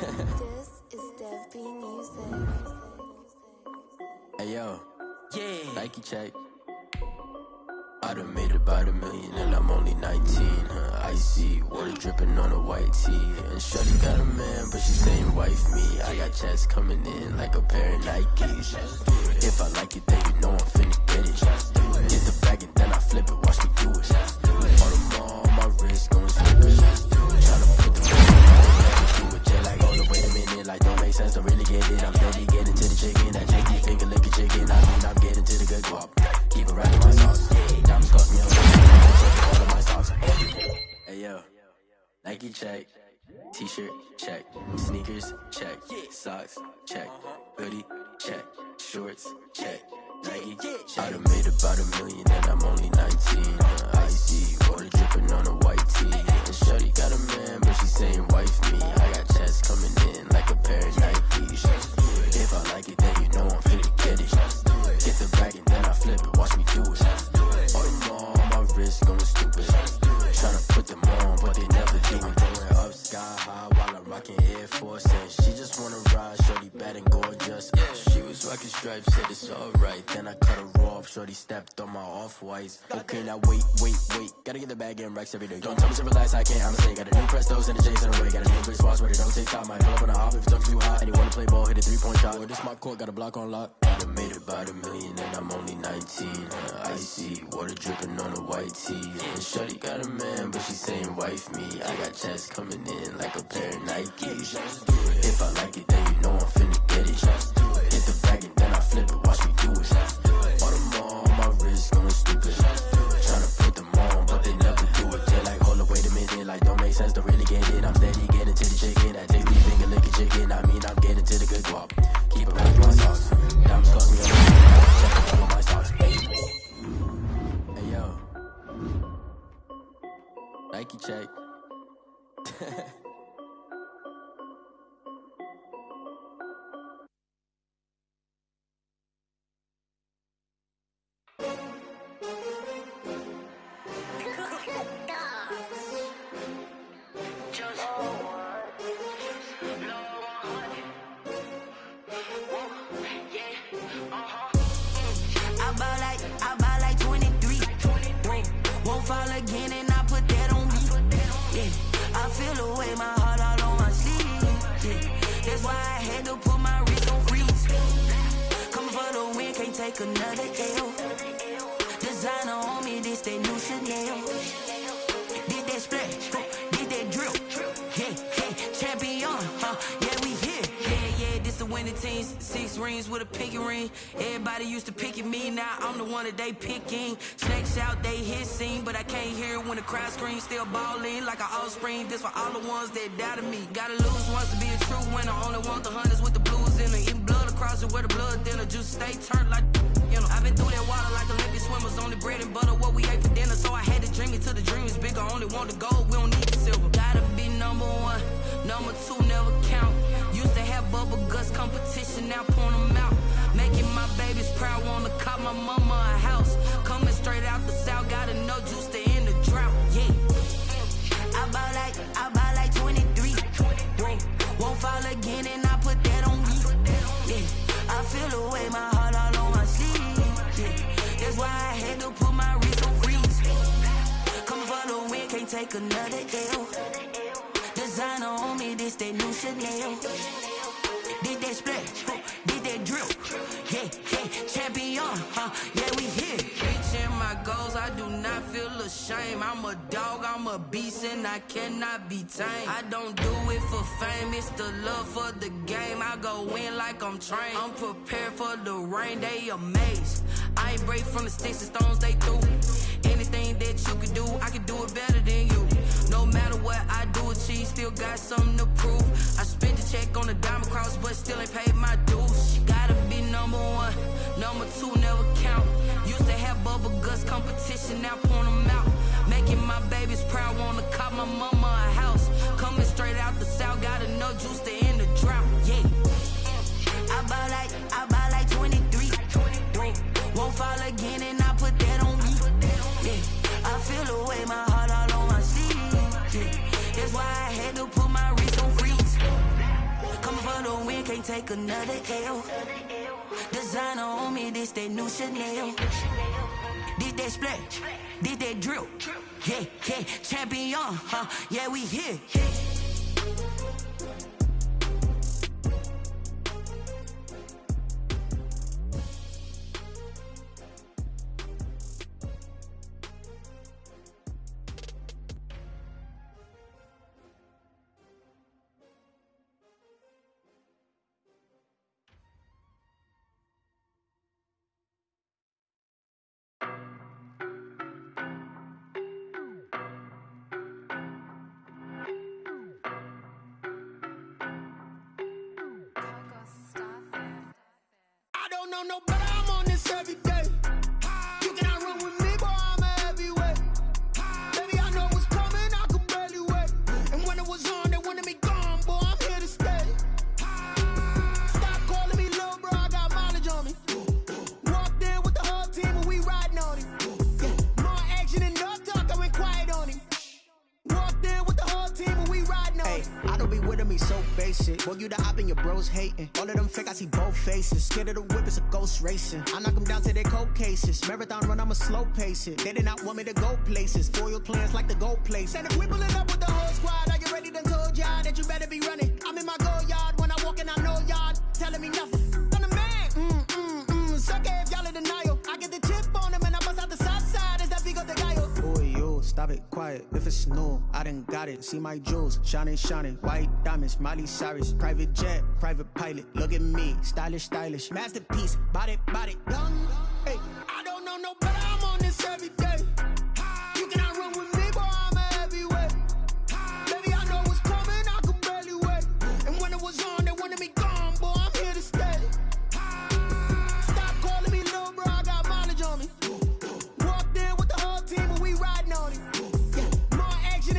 This is Dev B Music. Hey yo, yeah, Nike check. I done made about $1 million and I'm only 19. Icy water dripping on a white tee. And shawty got a man, but she saying wife me. I got checks coming in like a pair of Nikes. If I like it, then you know I'm finna get it. Get the bag and then I flip it, watch me do it. All on my wrist, going stupid. Tryna put the do it, jet like, hold up, wait a minute. Like, don't make sense, don't really get it. I'm steady getting to the chicken. That JT finger licking chicken. I mean, I'm getting to the good guap. Keep it right in my sauce. Diamonds cost me a lot. All of my socks. Hey yo, Nike check. T-shirt check. Sneakers check. Socks check. Hoodie check. Shorts check. Nike check. I done made about $1 million and I'm only 19. Icy water dripping on a white tee. And shorty got a man, but she saying wife me. I got checks coming in like a pair of Nikes. If I like it, then you know I'm finna get it. Get the bag and then I flip it, watch me do it. All them on my wrist going stupid. Tryna put them on, but they never do it. Going up sky high while I'm rocking Air Force. And she just wanna ride, shorty bad and gorgeous. She was rocking stripes, said it's alright. Then I cut her off, shorty stepped on my off-whites. Okay, now wait. Gotta get the bag and racks every day. Don't tell me to relax, I can't, I'ma say. Got a new Prestos and a J's in the way. Got a new big spots where they don't take time. Might pull up on a hop if it's too hot. And you wanna play ball, hit a 3-point shot. Or this my court, got a block on lock. I done made about $1 million and I'm only 19. Icy water dripping on a white tee. And shorty got a man, but she saying wife me. I got checks coming in like a pair of Nikes. If I like it, then you know I'm finna get it. Hit the bag and then I flip it, watch me do it. All them on my wrist going stupid. Tryna put them on, but they never do it. They're like, hold up, wait a minute. Like, don't make sense, don't really get it. I'm steady getting to the chicken. That tasty finger licking chicken. I mean, Nike check. I buy like 23. Won't fall again and I put that on me. Yeah, I feel the way, my heart all on my sleeve. Yeah, that's why I had to put my wrist on freeze. Coming for the win, can't take another L. Designer on me, this that new Chanel. Did that splash, did that drill. Yeah, champion, yeah, we here. Yeah, this the winning team. 6 rings with a pinky ring. Everybody used to pick at me, now I'm the one that they picking. Snakes out, they hit scene, but I can't hear it when the crowd screams. Still ballin' like an offspring. This for all the ones that doubted me. Gotta lose once to be a true winner. Only want the hunters with the blues in it. Eating blood across it where the blood thinner. Just stay turned like, you know. I've been through that water like Olympic swimmers. Only bread and butter, what we ate for dinner. So I had to dream it till the dream is bigger. Only want the gold, we don't need the silver. Gotta be number 1, number 2 never count. Used to have bubble guts competition, now point them out. Making my babies proud, wanna cop my mama a house. Coming straight out the south, gotta know juice to end the drought. Yeah, I buy like 23. Won't fall again and I put that on me. Yeah, I feel the way, my heart all on my sleeve. Yeah, that's why I had to put my wrist on freeze. Coming for the win, can't take another L. Designer on me, this that new Chanel. Did that splash, did that drill. Yeah, champion, yeah, we here. Reaching my goals, I do not feel ashamed. I'm a dog, I'm a beast, and I cannot be tamed. I don't do it for fame, it's the love for the game. I go in like I'm trained. I'm prepared for the rain, they amazed. I ain't break from the sticks and stones they threw. Anything that you can do, I can do it better than you. No matter what I do, achieve, still got something to prove. I spent the check on the diamond cross, but still ain't paid my dues. Gotta be number 1, number 2 never count. Used to have bubble guts competition, now point them out. Making my babies proud, wanna cop my mama a house. Coming straight out the south, gotta know juice to end the drought. Yeah, I buy like 23. Won't fall again and I put that on me. Yeah, I feel the way, my heart all on my sleeve. Yeah, that's why I had to put my wrist on freeze. Coming for the win, can't take another L. Designer on me, this that new Chanel. Did that splash, did that drill. Yeah, champion, yeah, we here. No, but I'm on this every day. You cannot run with me, boy, I'm a heavyweight. Baby, I know what's coming, I could barely wait. And when it was on, they wanted me gone, boy, I'm here to stay. Stop calling me little bro, I got mileage on me. Walked in with the whole team and we riding on him. More action and no talk, I went quiet on him. Walked in with the whole team and we riding on him. I don't be with me so basic. Boy, you the op and your bros hating. All of them fake, I see both faces. Scared of the whip, it's a ghost racing. I knock them down to their cold cases. Marathon run, I'ma slow pace it. They did not want me to go places. Foil plans like the gold place. And if we pulling up with the whole squad, are you ready? Done told y'all that you better be running. I'm in my go yard when I walk in, I know y'all telling me nothing. I'm the man, suck it if y'all in denial. I get the chip on them and I bust out the south side. Is that Vigo de Gallo? Boy, yo, stop it, quiet. If it's new, I done got it. See my jewels, shining, white diamonds, Miley Cyrus, private jet, private pilot. Look at me, stylish, masterpiece, body, done. Hey, I don't know no better, I'm on this every day. You cannot run with me, boy, I'm a heavyweight. Baby, I know what's coming, I could barely wait. And when it was on, they wanted me gone, boy, I'm here to stay. Stop calling me little bro, I got mileage on me. Walked in with the whole team and we riding on him. More action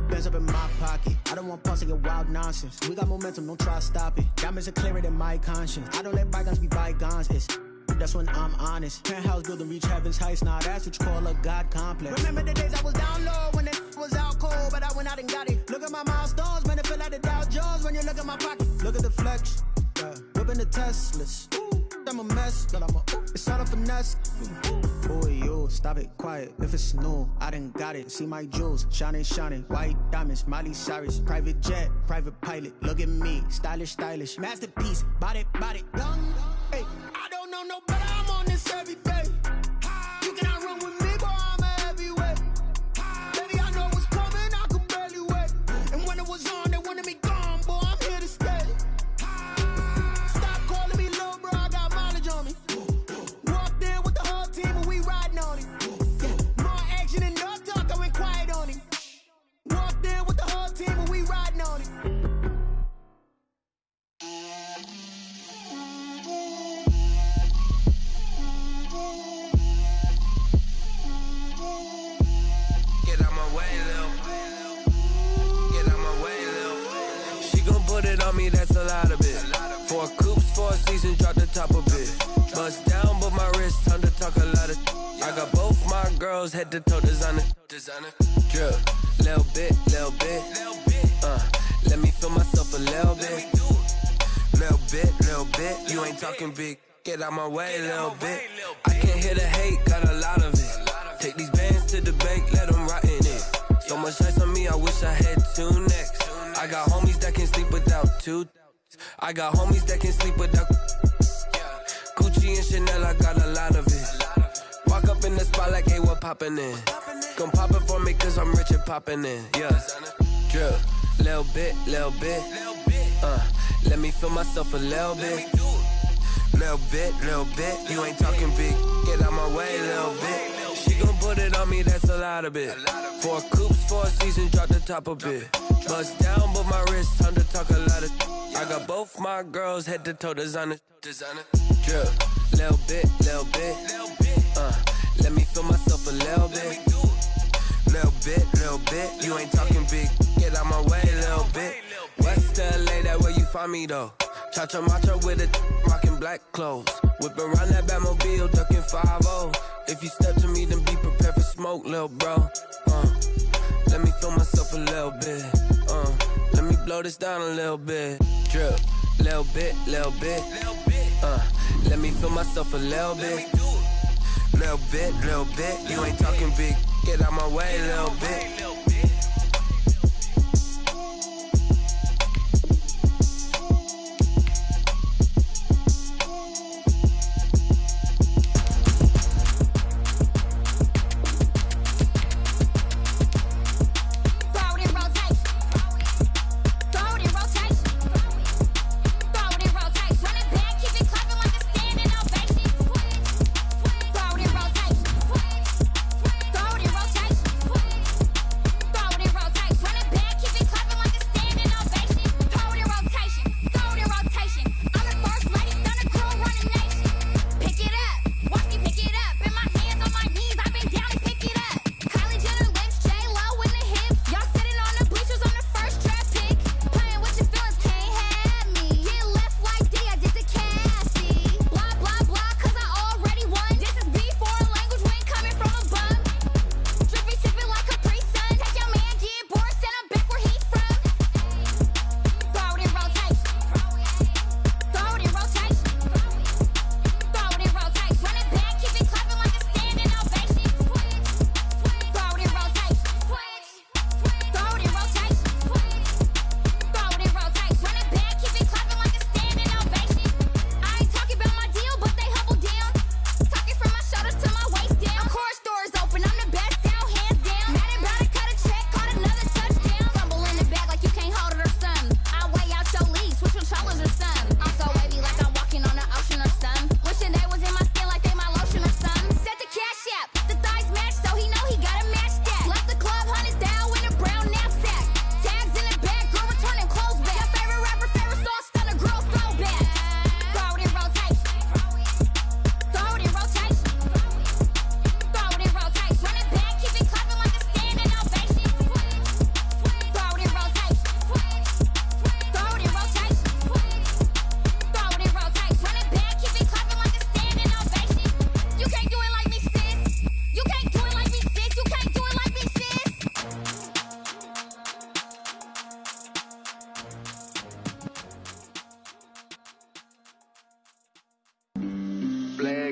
bands up in my pocket. I don't want pause to get wild nonsense. We got momentum, don't try to stop it. Diamonds are clearer than my conscience. I don't let bygones be bygones. That's when I'm honest. Penthouse building reach heaven's heights. Now that's what you call a God complex. Remember the days I was down low when it was out cold, but I went out and got it. Look at my milestones, man, it feel like the Dow Jones when you look at my pocket. Look at the flex, whipping the Teslas. I'm a mess, but it's all a finesse. Boy, you stop it, quiet. If it's new, I done got it. See my jewels, shining, white diamonds, Miley Cyrus, private jet, private pilot. Look at me, stylish, masterpiece, body, young. Hey, I don't know no better. I'm on this every day. You cannot run with me, boy. I'm a heavyweight. Baby, I know what's coming. I could barely wait. And when it was on, they wanted me gone, boy. I'm here to stay. Stop calling me little bro. I got mileage on me. Walked in with the whole team and we riding on it. Yeah. More action and no talk. I went quiet on him. Walked in with the whole team and we riding on it. Put it on me, that's a lot of it. 4 coops, 4 seasons, drop the top a bit. Bust down, but my wrist, time to talk a lot of. I got both my girls, head to toe designer. Drip, little bit. Let me feel myself a little bit. Little bit. You ain't talking big. Get out my way, little bit. I can't hear the hate, got a lot of it. Take these bands to the bank, let them rot in it. So much ice on me, I wish I had 2 necks. I got homies that can sleep without 2. I got homies that can sleep without Gucci and Chanel, I got a lot of it. Walk up in the spot like, hey, what poppin' in? Gon' pop it for me cause I'm rich and poppin' in. Yeah, drip, little bit. Let me feel myself a little bit. Little bit. You ain't talking big. Get out my way, little bit. She gon' put it on me, that's a lot of it. 4 coops, 4 seasons, drop the top a bit. Bust down, but my wrist, time to talk a lot of. I got both my girls, head to toe designer. Drip, little bit. Let me feel myself a little bit. Little bit. You ain't talking big. Get out my way, little bit. West LA, that where you find me though. Cha-cha matcha with it, rockin' black clothes. Whip around that Batmobile, ducking 5-0. If you step to me, then be prepared for smoke, lil' bro. Let me feel myself a little bit. Let me blow this down a little bit. Drip, little bit. Let me feel myself a little bit. Little bit. You ain't talking big. Get out my way, little bit.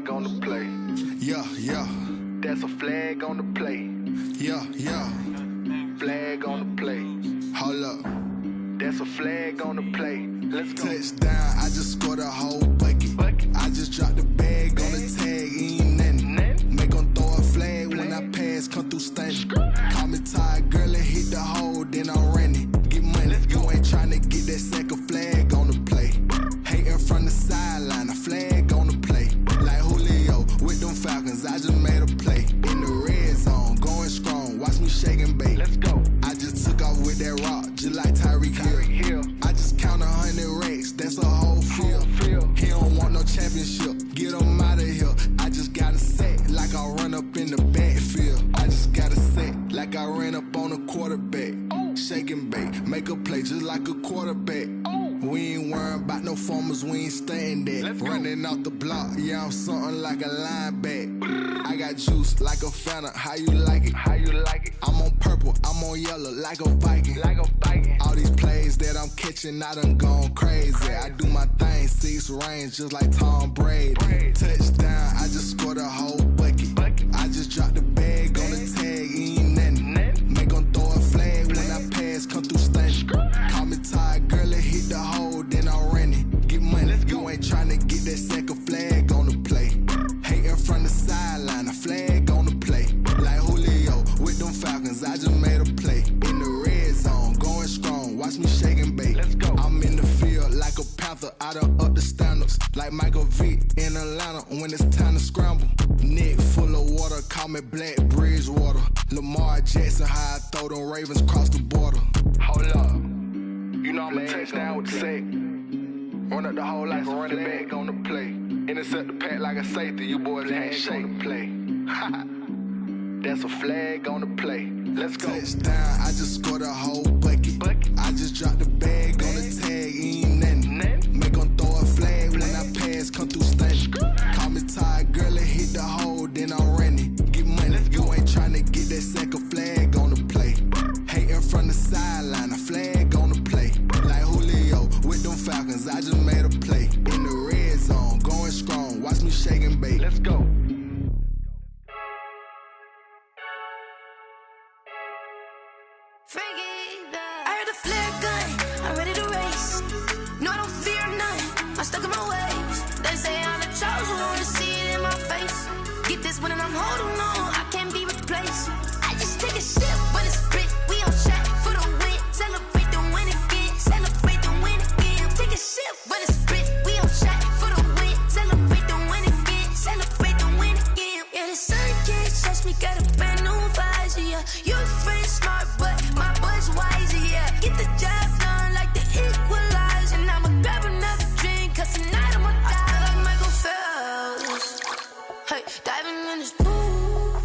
flag on the play. Yeah, yeah. That's a flag on the play. Yeah, yeah. Flag on the play. Hold up. That's a flag on the play. Let's go. Touchdown, I just scored a whole bucket. I just dropped the bag on the tag, ain't nothing. Make them throw a flag when I pass, come through stunning. Call me tired, girl, and hit the hole, then I'm running. Get money, you ain't tryna get that second flag on the play. Hating from the sideline, a flag on the play. Like Julio with them Falcons, I just made a play. In the red zone, going strong, watch me shake and bake. Let's go. I just took off with that rock, just like Tyreek Hill. I just count 100 racks, that's a whole field. He don't want no championship, get him out of here. I just got a set, like I run up in the backfield. I just got a set, like I ran up on a quarterback. Shake and bake, make a play just like a quarterback. We ain't worrying about no formers, we ain't staying there. Running off the block, yeah, I'm something like a linebacker. I got juice like a Fanta, how you like it? How you like it? I'm on purple, I'm on yellow, like a Viking. Like a Viking. All these plays that I'm catching, I done gone crazy. I do my thing, 6 range, just like Tom Brady. Touchdown, I just scored a whole bucket. I just dropped the bag on the tag, ain't nothing. Make them throw a flag when I pass, come through stunning. Call me tired, girl, and hit the hole, then I'm running. Get money, you ain't tryna get that second flag on the play. Hating from the sideline, a flag on the play. Like Julio with them Falcons, I just made a play. In the red zone, going strong, watch me shake and bake. Let's go. I'm in the field like a Panther, I done up the standards. Like Michael Vick in Atlanta when it's time to scramble. Neck full of water, call me Black Bridgewater. Lamar Jackson, how I throw them Ravens cross the border. Hold up. You know I'm a touchdown with the sack. Run up the hole like a running back on the play. Intercept the pack like a safety. You boys ain't shake the play. That's a flag on the play. Let's go. Touchdown, I just scored a whole bucket. I just dropped the bag on the tag, ain't nothing. Make them throw a flag when I pass, come through stunning. Call me tired, girl, and hit the hole, then I'm running. Get money, you ain't tryna get that second flag on the play. Hating from the sideline, a flag on the play. Like Julio with them Falcons, I just made a play. In the red zone, going strong, watch me shake and bake. Let's go. I heard the flare gun, I'm ready to race. No, I don't fear none, I'm stuck in my ways. They say I'm the chosen one, to see it in my face. Get this one and I'm holding on, I can't be replaced. I just take a sip when it's split, we on track for the win. Celebrate the win again, celebrate the win again. Take a sip when it's split, we on track for the win. Celebrate the win again, celebrate the win again. Yeah, the sun can't touch me, got a brand new visor, yeah. You a friend smart, but my boy's wiser, yeah. Get the job done like the equalizer. And I'ma grab another drink, cause tonight I'ma die like Michael Phelps. Hey, diving in this pool,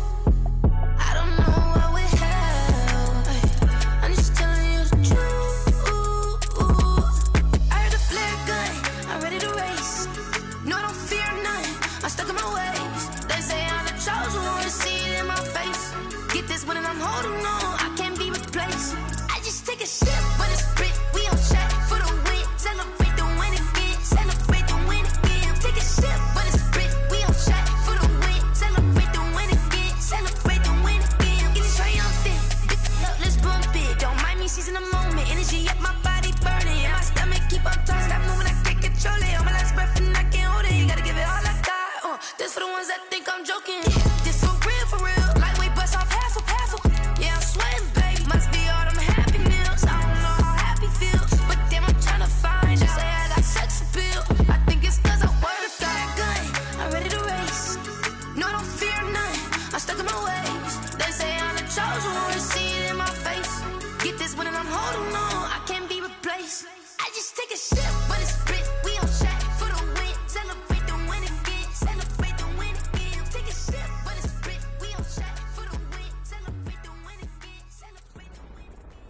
I don't know what we have. Hey, I'm just telling you the truth. I heard the flare gun, I'm ready to race. No, I don't fear none, I'm stuck in my ways. They say I'm the chosen one, to see it in my face. Get this one and I'm holding on, I can't be replaced. I just take a sip when it's split, we on track for the win. Celebrate the win again, celebrate the win again. Take a sip when it's split, we on track for the win. Celebrate the win again, celebrate the win again. Get it triumphant, look, let's bump it. Don't mind me seizing the moment, energy up my body burning. And my stomach keep on turning, stop moving, I can't control it. On my last breath and I can't hold it, you gotta give it all I got. This for the ones that think I'm joking. This for real, lightweight bust off half a. Yeah, I'm sweating, baby, must be all them happy meals. I don't know how happy feels, but damn, I'm tryna find out. Say I got sex appeal, I think it's cause I wear the fire gun. I'm ready to race, no, I don't fear none, I'm stuck in my ways. They say I'm the chosen one, to see it in my face. Get this one and I'm holding on, I can't be replaced. I just take a sip when it's split, we on track for the win. Celebrate the win again, celebrate the win again. Take a sip when it's split, we on track for the win. Celebrate the win again, celebrate the win again.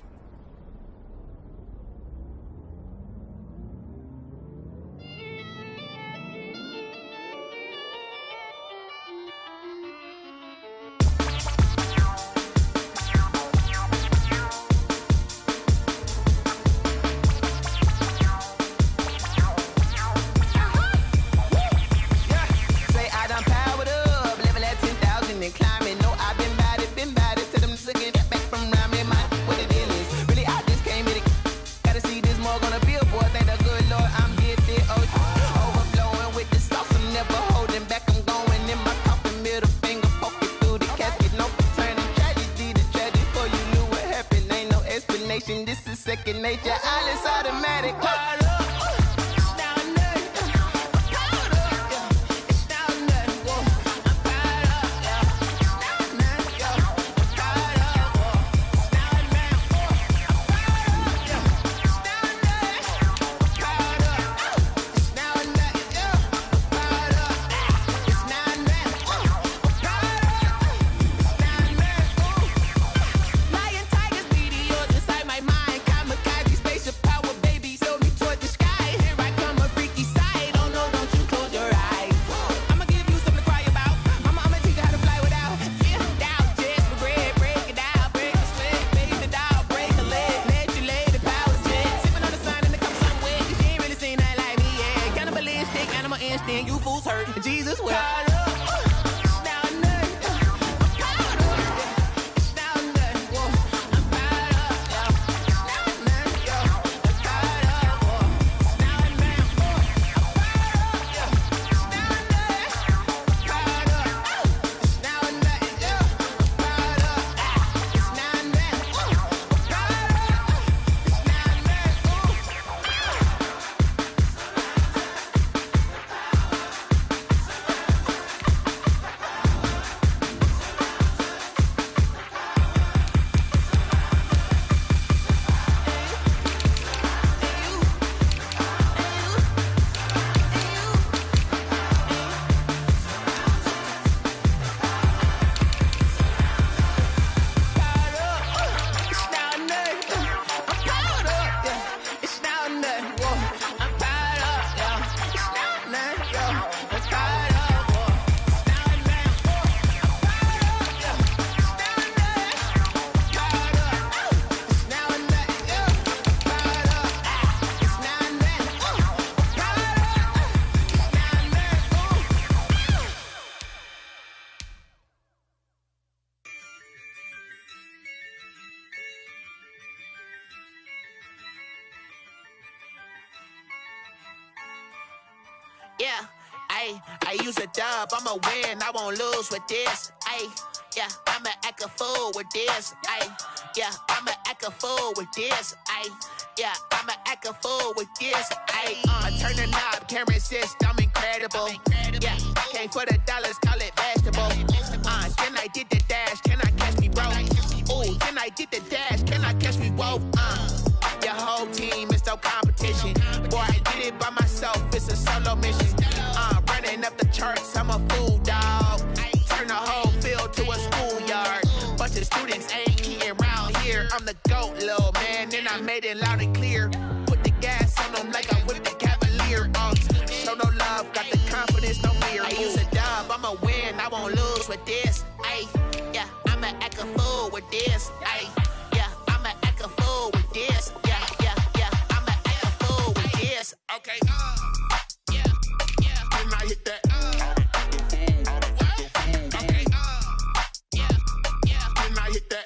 second nature. All is automatic. Jesus will. Yeah, I use a dub, I'ma win, I won't lose with this. Yeah, I'ma act a fool with this. Yeah, I'ma act a fool with this. Yeah, I'ma act a fool with this. I turn the knob, camera assist, I'm incredible. Yeah, came for the dollars, call it vegetable. Then I did the dash, can I catch me, bro? Ooh, then I did the dash, can I catch me, whoa? Your whole team is no competition. Boy, I did it by myself, it's a solo mission. Running up the charts, I'm a fool, dog. Turn the whole field to a schoolyard. Bunch of students ain't eating around here. I'm the GOAT, little man, and I made it loud and clear. Put the gas on them like I whipped the Cavalier. Show no love, got the confidence, no fear. I use a dub, I'ma win, I won't lose with this. Yeah, I'ma act a fool with this. Yeah, I'ma act a fool with this. Yeah, I'ma act a fool with this. Okay, yeah, when I hit that. Okay, yeah, when I hit that.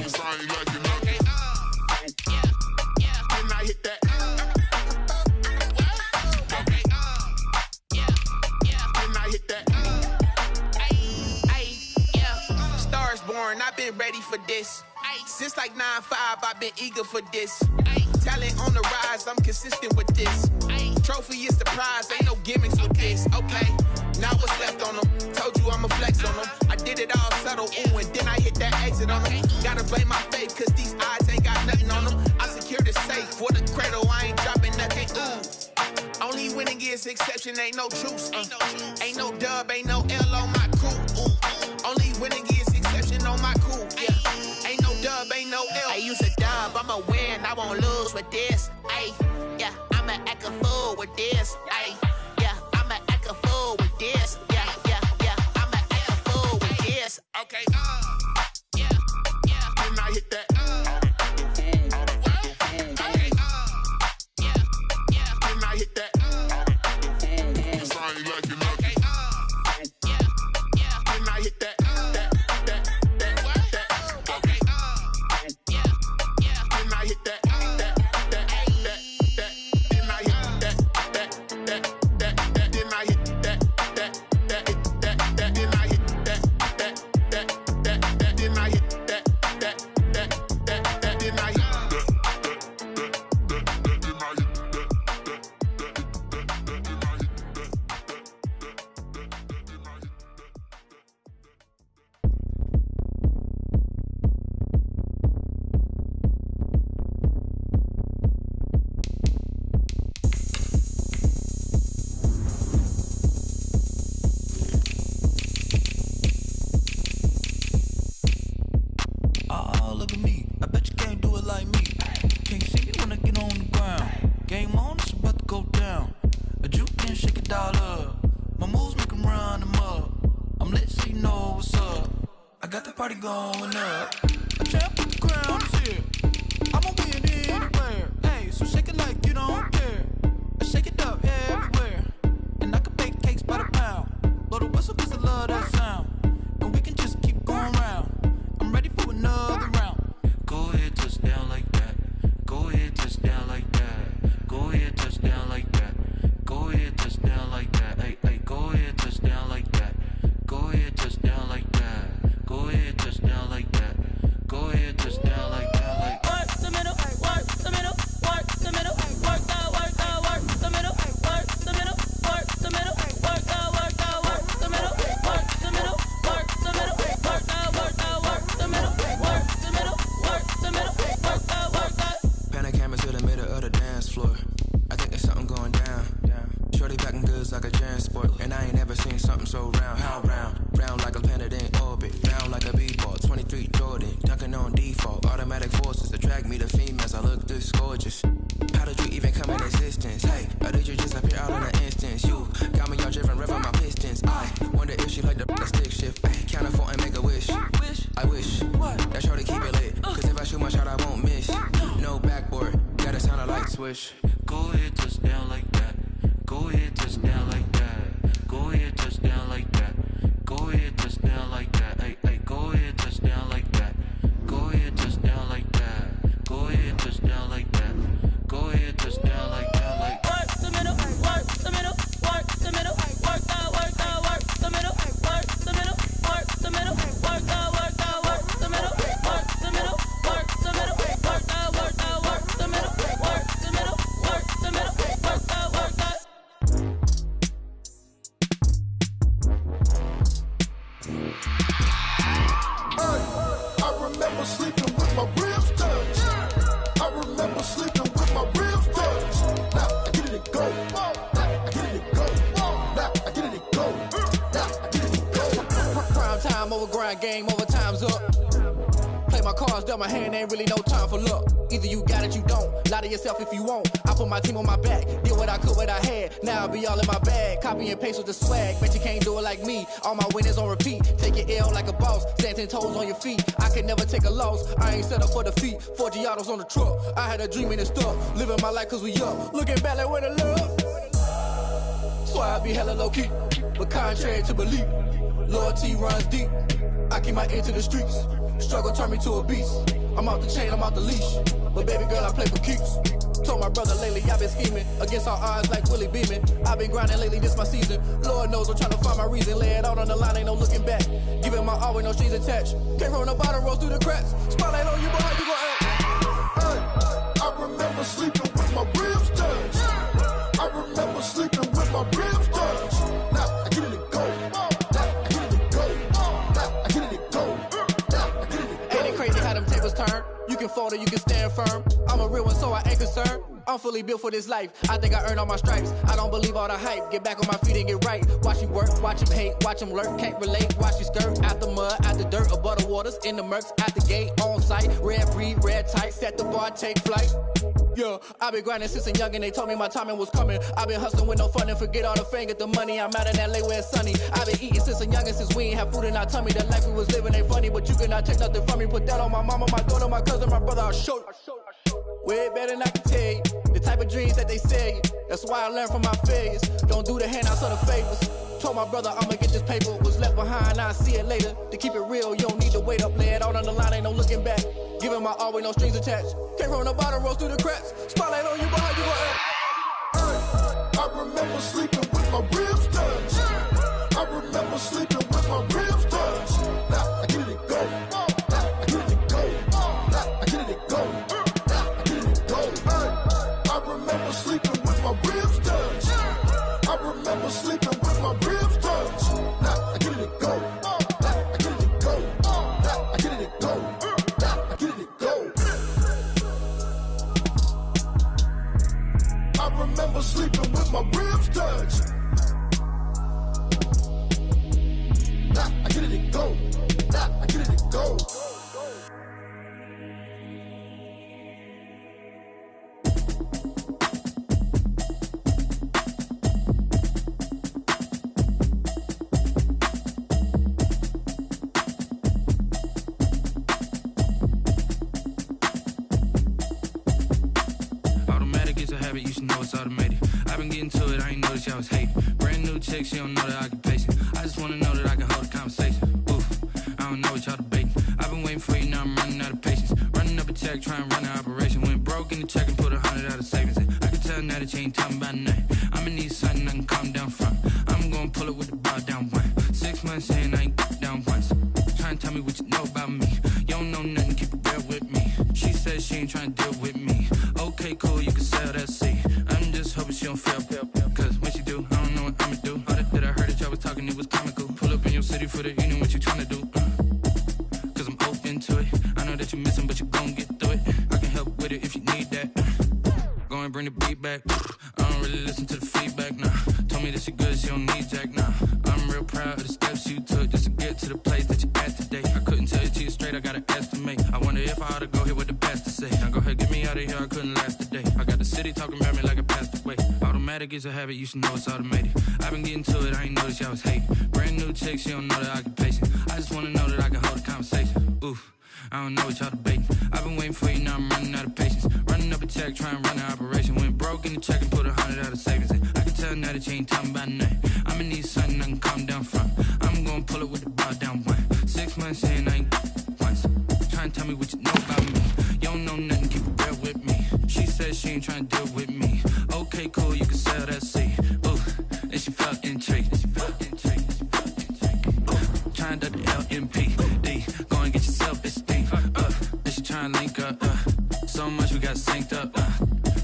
Cause I ain't like it. Okay, yeah, when I hit that. Okay, yeah, when I hit that. Yeah, Stars born, I've been ready for this. Since like 9-5, I've been eager for this. Talent on the rise, I'm consistent with this. Trophy is the prize, ain't no gimmicks with this. Okay, now what's left on them? Told you I'ma flex on them. I did it all subtle, ooh, and then I hit that exit on them. Gotta blame my faith, cause these odds ain't got nothing on them. I secure the safe for the cradle, I ain't dropping nothing, ooh. Only winning is exception, ain't no truce. Ain't no dub, ain't no L on my crew. Ooh. Only winning is exception on my crew, yeah. Ain't no dub, ain't no L. I use a dub, I'ma win, I won't lose with this. Yeah, I'ma act a fool with this. Yeah, I'ma act a fool with this. Yeah, I'ma act a fool with this. Okay, yeah, when I hit that. Okay, yeah, when I hit that. Cause I ain't like it. Okay, party going up. A champ with the crown is here. I'ma win anywhere. Hey, so shake it like you don't care. I shake it up everywhere. And I can bake cakes by the pound. Blow the whistle 'cause I love that sound. And we can just keep going round. I'm ready for another round. Go ahead, touch down like that. Go ahead, touch down like that. Go ahead, touch down like that. Go ahead, touch down like that. Hey, hey, go ahead, touch down like that. Go ahead, touch down like that. Go ahead, touch down like that. Go ahead, touch down like that. Like work the middle, work the middle, work the middle, work that, work that, work the middle, work the middle, work the middle, work that, work that, work the middle, work the middle, work the middle, work that, work that, work the middle, work the middle, work the middle, work that, work that. Pan the camera to the middle of the dance floor. I think there's something going down. Shorty backing goods like a transport, and I ain't never seen something so round. How round? Round like a planet in orbit, round like a b-ball. 23 Jordan, dunking on default. Automatic forces attract me to females. I look this gorgeous. How did you even come in existence? Hey, or did you just appear out in an instance? You got me all driven, revving my pistons. I wonder if she like the stick shift. Ay, count a 4 and make a wish. I wish that shorty keep it lit, 'cause if I shoot my shot, I won't miss. No backboard, gotta sound a light switch. go ahead, touch down like that. Go ahead, touch down like that. Go ahead, touch down like that. Go ahead, touch down like that. Hey, hey, go ahead, touch down like that. Go ahead, touch down like that. Go ahead, touch down like that. Go ahead, touch down like that. Like work the middle, work the middle, work the middle, work that, work that, work the middle, work the middle, work the middle, work that, work that, work the middle, work the middle, work the middle, work that, work that, work the middle, work the middle, work the middle, work that, work that. I remember sleeping with my ribs touched. I remember sleeping with my ribs touched. Now I get it and go. Now I get it and go. Now I get it and go. Now I get it and go. Prime time over grind game, over time's up. Play my cards, dealt my hand, ain't really no time for luck. Either you got it, you don't. Lie to yourself if you won't. I put my team on my back, did what I could, what I had. Now I'll be all in my bag. Copy and paste with the swag. Bet you can't do it like me. All my winners on repeat. Take your L like a boss. Stand 10 toes on your feet. I can never take a loss. I ain't set up for defeat. 4 Giottos on the truck. I had a dream and it's stuck. Living my life 'cause we up. Looking back like where the love. So I be hella low key. But contrary to belief, loyalty runs deep. I keep my ear to the streets. Struggle turned me to a beast. I'm off the chain, I'm off the leash. But baby girl, I play for keeps. Told my brother lately, I've been scheming. Against all odds like Willie Beeman. I've been grinding lately, this my season. Lord knows I'm trying to find my reason. Lay it out on the line, ain't no looking back. Giving my all with no strings attached. Came from the bottom, rose through the cracks. Spotlight on you, boy, how you gon' act? I remember sleeping with my ribs touched. I remember sleeping with my ribs touched. Now I get it and go. Now I get it and go. Now I get it and go. Now I get it and go. Ain't it crazy how them tables turn? You can fold or you can stand firm. I'm a real one, so I ain't concerned. I'm fully built for this life. I think I earned all my stripes. I don't believe all the hype. Get back on my feet and get right. Watch you work, watch him hate, watch him lurk. Can't relate, watch you skirt. Out the mud, out the dirt, above the waters, in the murks, at the gate, on site. Red breed, red tight, set the bar, take flight. Yeah, I been grinding since a youngin', they told me my timing was coming. I been hustling with no fun and forget all the fame, get the money. I'm out in LA where it's sunny. I been eating since a youngin', since we ain't have food in our tummy. The life we was living ain't funny, but you cannot take nothing from me. Put that on my mama, my daughter, my cousin, my brother, I'll show you. Way better than I can tell you. The type of dreams that they sell you. That's why I learned from my failures. Don't do the handouts or the favors. Told my brother I'ma get this paper. Was left behind, I'll see it later. To keep it real, you don't need to wait up. Lay it out on the line, ain't no looking back. Giving my all with no strings attached. Came from the bottom, rose through the cracks. Spotlight on you, boy, how you gon' act? I remember sleeping with my ribs touched. I remember sleeping with my ribs touched. Now I get it and go. Now I get it and go. Now I get it and go. Now I get it and go. I remember sleeping with my ribs touched. I remember sleeping with my ribs touched. Now I get it and go. Now I get it and go. Now I get it and go. Now I get it and go. I remember sleeping with my ribs touched. tick, she don't know that I can pace it. I just wanna know that I can hold a conversation. Oof, I don't know what y'all debating. I've been waiting for you, now I'm running out of patience. Running up a check, trying to run an operation. Went broke in the check and put 100 out of savings in. I can tell now that you ain't talking about nothing. I'ma need something I can calm down from. I'm gonna pull it with the bar down one. 6 months in, I ain't down once. Trying to tell me what you know about me. You don't know nothing, keep it real with me. She says she ain't trying to deal with me. Okay, cool, you can sell that seat. I'm just hoping she don't fail. Cause when she do, I don't know what I'ma do. All that I heard that y'all was talking, it was comical. Pull up in your city for the evening, what you trying to do? Cause I'm open to it. I know that you missing, but you gon' get through it. I can help with it if you need that. Go and bring the beat back. I don't really listen to the feedback, nah. Told me that she good, she don't need jack, nah. I'm real proud of the steps you took just to get to the place that you at today. I couldn't tell you to you straight, I gotta estimate. I wonder if I ought to go here with the best to say. Now go ahead, get me out of here, I couldn't last a day. I got the city talking about me like I passed away. Automatic is a habit, you should know it's automated. I've been getting to it, I ain't noticed y'all was hating. Brand new chick, she don't know that I can pace it. I just wanna know that I can hold a conversation. Oof, I don't know what y'all debating. I've been waiting for you, now I'm running out of patience. Running up a check, trying to run an operation. Went broke in the check and put 100 out of savings in. I can tell now that you ain't talking about nothing. I'ma need something I can calm down from. I'm gonna pull it with the bar down one. 6 months in, I ain't once. Trying to tell me what you know about me. You don't know nothing, keep it real with me. She says she ain't trying to deal with me. Okay, cool, you can sell that seat. Ooh, and she felt intrigued. Trying to the LMPD. Go and get your self-esteem. Then she trying to link up. So much we got synced up.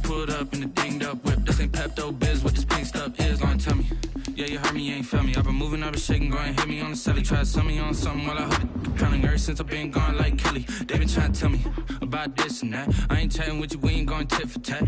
Pulled up in the dinged up whip. This ain't Pepto-Biz, what this pink stuff is. Long tell me. Yeah, you heard me, you ain't felt me. I've been moving, I've been shaking, go and hit me on the celly. Try to sell me on something while I hold it pounding. Ever since I've been gone like Kelly. They been trying to tell me about this and that. I ain't chatting with you, we ain't going tit for tat.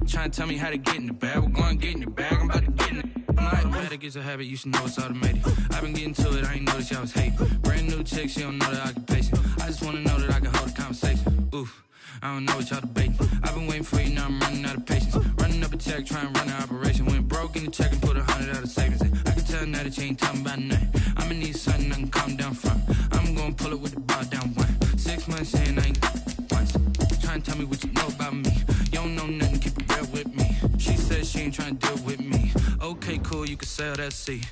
Trying to tell me how to get in the bag. We're going to get in the bag, I'm about to get in it. Automatic is a habit, you should know it's automated. I've been getting to it, I ain't noticed y'all was hating. Brand new chick, she don't know that I can pace it. I just wanna know that I can hold a conversation. Oof, I don't know what y'all debating. I've been waiting for you, now I'm running out of patience. Running up a check, trying to run an operation. Went broke in the check and put 100 out of savings in. I can tell now that you ain't talking about nothing. I'ma need something I can calm down from. I'm gonna pull it with the bar down one. 6 months in, I ain't once. Trying to tell me what you know about me. You don't know nothing, keep it real with me. She says she ain't trying to deal with me. Okay, cool, you can sell that seat.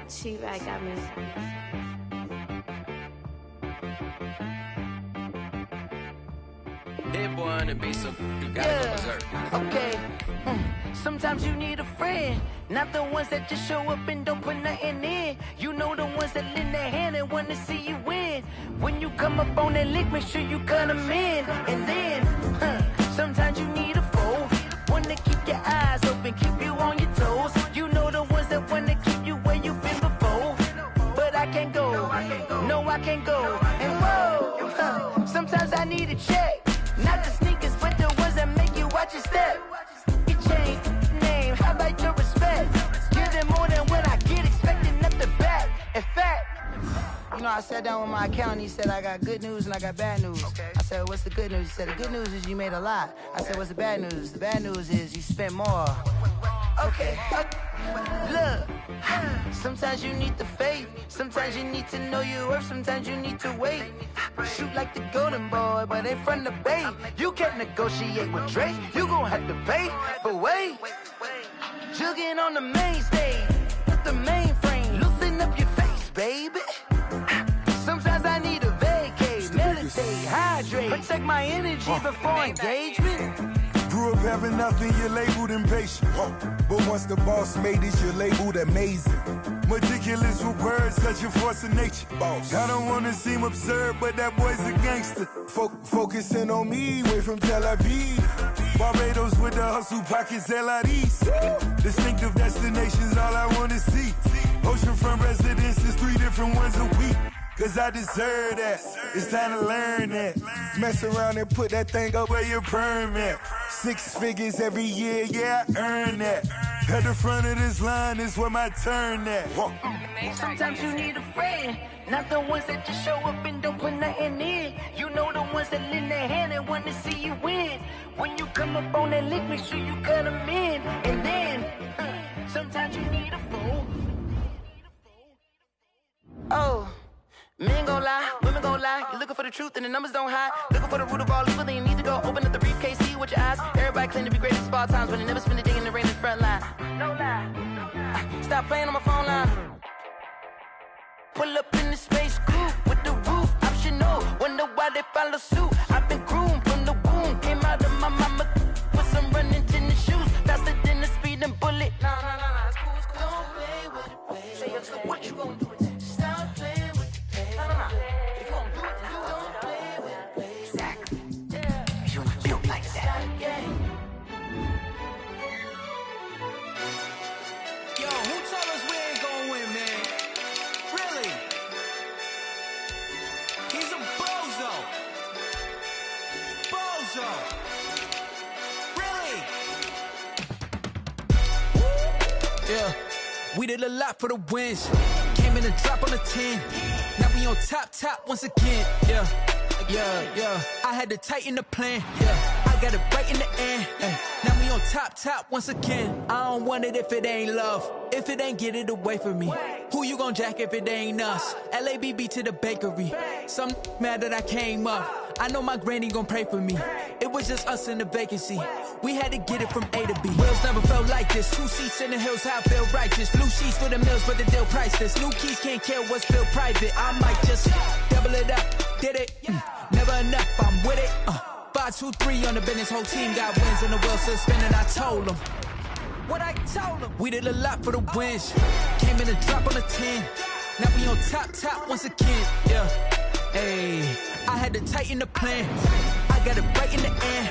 T-Rag got me. Hit boy on the beat, so you gotta go berserk. Okay. Sometimes you need a friend, not the ones that just show up and don't put nothing in. You know the ones that lend their hand and want to see you win. When you come up on that lick, make sure you cut them in. And then, sometimes you need a foe, one to keep your eyes open, keep you on your toes. You know the ones that want to keep you where you've been before. But I can't go, no I can't go. And whoa, sometimes I need a check, not the sneakers, but the ones that make you watch your step. Your chain, name, how about your respect? Give them more than what I get, expecting nothing back. In fact, you know, I sat down with my accountant, he said I got good news and I got bad news. I said, what's the good news? He said, the good news is you made a lot. I said, what's the bad news? The bad news is you spent more. Okay, look, sometimes you need the faith, sometimes you need to know your worth, sometimes you need to wait. Shoot like the golden boy, but ain't from the bay. You can't negotiate with Drake, you gon' have to pay. But wait, jugging on the main stage, with the mainframe, loosen up your face, baby. Sometimes I need a vacate, meditate, hydrate, protect my energy before engagement. Grew up having nothing, you're labeled impatient. But once the boss made it, you're labeled amazing. Meticulous with words, such a force of nature. I don't wanna seem absurd, but that boy's a gangster. Focusing on me, way from Tel Aviv. Barbados with the hustle pockets, LIDs. Distinctive destinations, all I wanna see. Oceanfront residences, 3 different ones a week. Cause I deserve that, it's time to learn that. Mess around and put that thing up where your permit. 6 figures every year, yeah, I earn that. At the front of this line is where my turn at. Sometimes you need a friend, not the ones that just show up and don't put nothing in. You know the ones that lend their hand and want to see you win. When you come up on that lick, make sure you cut them in. And then, Sometimes you need a fool. Oh, men gon' lie, women gon' lie. You're looking for the truth and the numbers don't hide. Looking for the root of all evil, then you need to go open up the briefcase, see with your eyes. Everybody claim to be greatest of all times, but they never spend a day in the rain in the front line. No lie. Stop playing on my phone line. Pull up in the space coupe with the roof optional. Wonder why they follow suit. I've been groomed from the womb. Came out of my mama with some running tennis shoes. Faster than the speeding bullet. Nah, it's cool, it's cool. Don't play with it, baby. Say yo, so what you gonna do with it? Stop playing with it, baby. Nah. If you gonna do it, then you don't play with it, baby. Exactly. Yeah. You're not built like that. Yo, who told us we ain't gonna win, man? Really? He's a bozo. Bozo. Really? Yeah, we did a lot for the wins. Came in and drop on the 10. Now we on top once again. Yeah. I had to tighten the plan. Yeah, I got it right in the end. Now we on top once again. I don't want it if it ain't love. If it ain't, get it away from me. Who you gon' jack if it ain't us? LABB to the bakery. Some mad that I came up. I know my granny gon' pray for me. It was just us in the vacancy. We had to get it from A to B. Wheels never felt like this. 2 seats in the hills, how I feel righteous. Blue sheets for the mills, but the deal priceless. New keys can't care what's still private. I might just double it up. Did it? Never enough, I'm with it. 5, 2, 3 on the business. Whole team got wins and the wheels still spinning. I told them what I told them. We did a lot for the wins. Came in and drop on the 10. Now we on top once again. Yeah. Hey, I had to tighten the plan. I got it right in the end.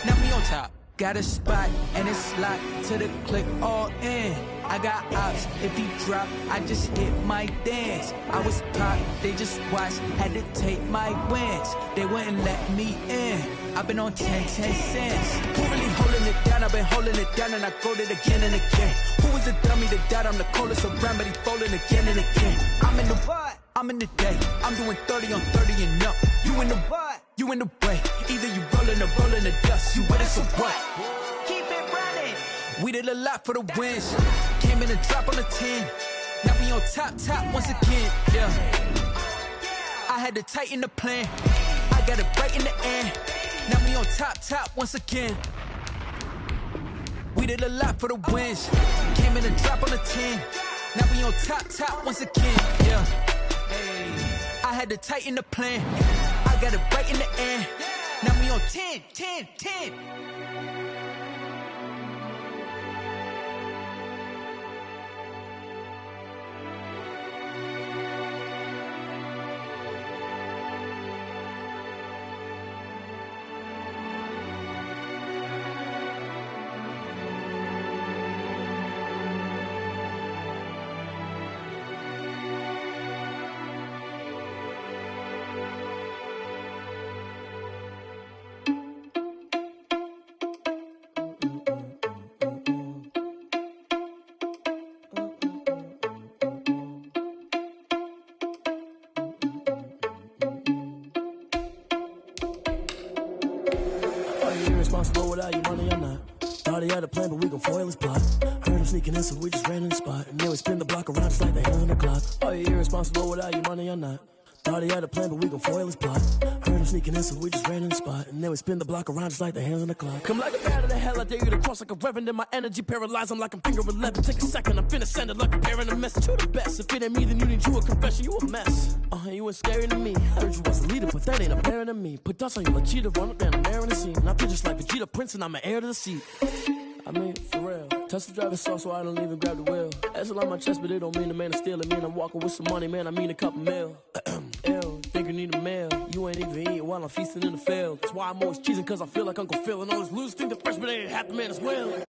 Now we on top. Got a spot and it's locked to the click all in. I got ops, if he drop, I just hit my dance. I was pop, they just watched, had to take my wins. They wouldn't let me in. I've been on 10 cents. Who really holding it down? I've been holding it down and I go it again and again. Who was the dummy that died? I'm the coldest around, but he folding again and again. I'm in the what? I'm in the day. I'm doing 30 on 30 and up. You in the what? You in the way. Either you rolling or rolling the dust. You with us or what? Keep it running. We did a lot for the wins. Came in and drop on the 10. Now we on top once again. Yeah. I had to tighten the plan. I got it right in the end. Now we on top once again. We did a lot for the wins. Came in and drop on the 10. Now we on top once again. Yeah. Hey, I had to tighten the plan. I got it right in the end. Now we on 10. Responsible without your money or not. Thought he had a plan, but we gon' foil his plot. Heard him sneaking in, so we just ran in the spot. And then we spin the block around just like the hands on the clock. Are you irresponsible without your money or not? Thought he had a plan, but we gon' foil his plot. Heard him sneaking in, so we just ran in the spot. And then we spin the block around just like the hands on the clock. Come like a bat of the hell, I dare you to cross like a reverend. In my energy paralyzed, I'm like I'm finger 11. Take a second, I'm finna send it like a parent a message. You the best, if it ain't me, then you need you a confession. You a mess. You ain't scary to me. Heard you was a leader, but that ain't apparent to me. Put dust on you like Cheetah, run up down the air in the scene. And I feel just like Vegeta Prince, and I'm an heir to the seat. I mean, for real. Touch the driver's soft, so I don't even grab the wheel. That's a lot on my chest, but it don't mean the man is stealing. Mean I'm walking with some money, man, I mean a couple mil. Ew, think you need a meal. You ain't even eating while I'm feasting in the field. That's why I'm always cheesing, cause I feel like Uncle Phil. And all this losers think the freshman ain't half the man as well.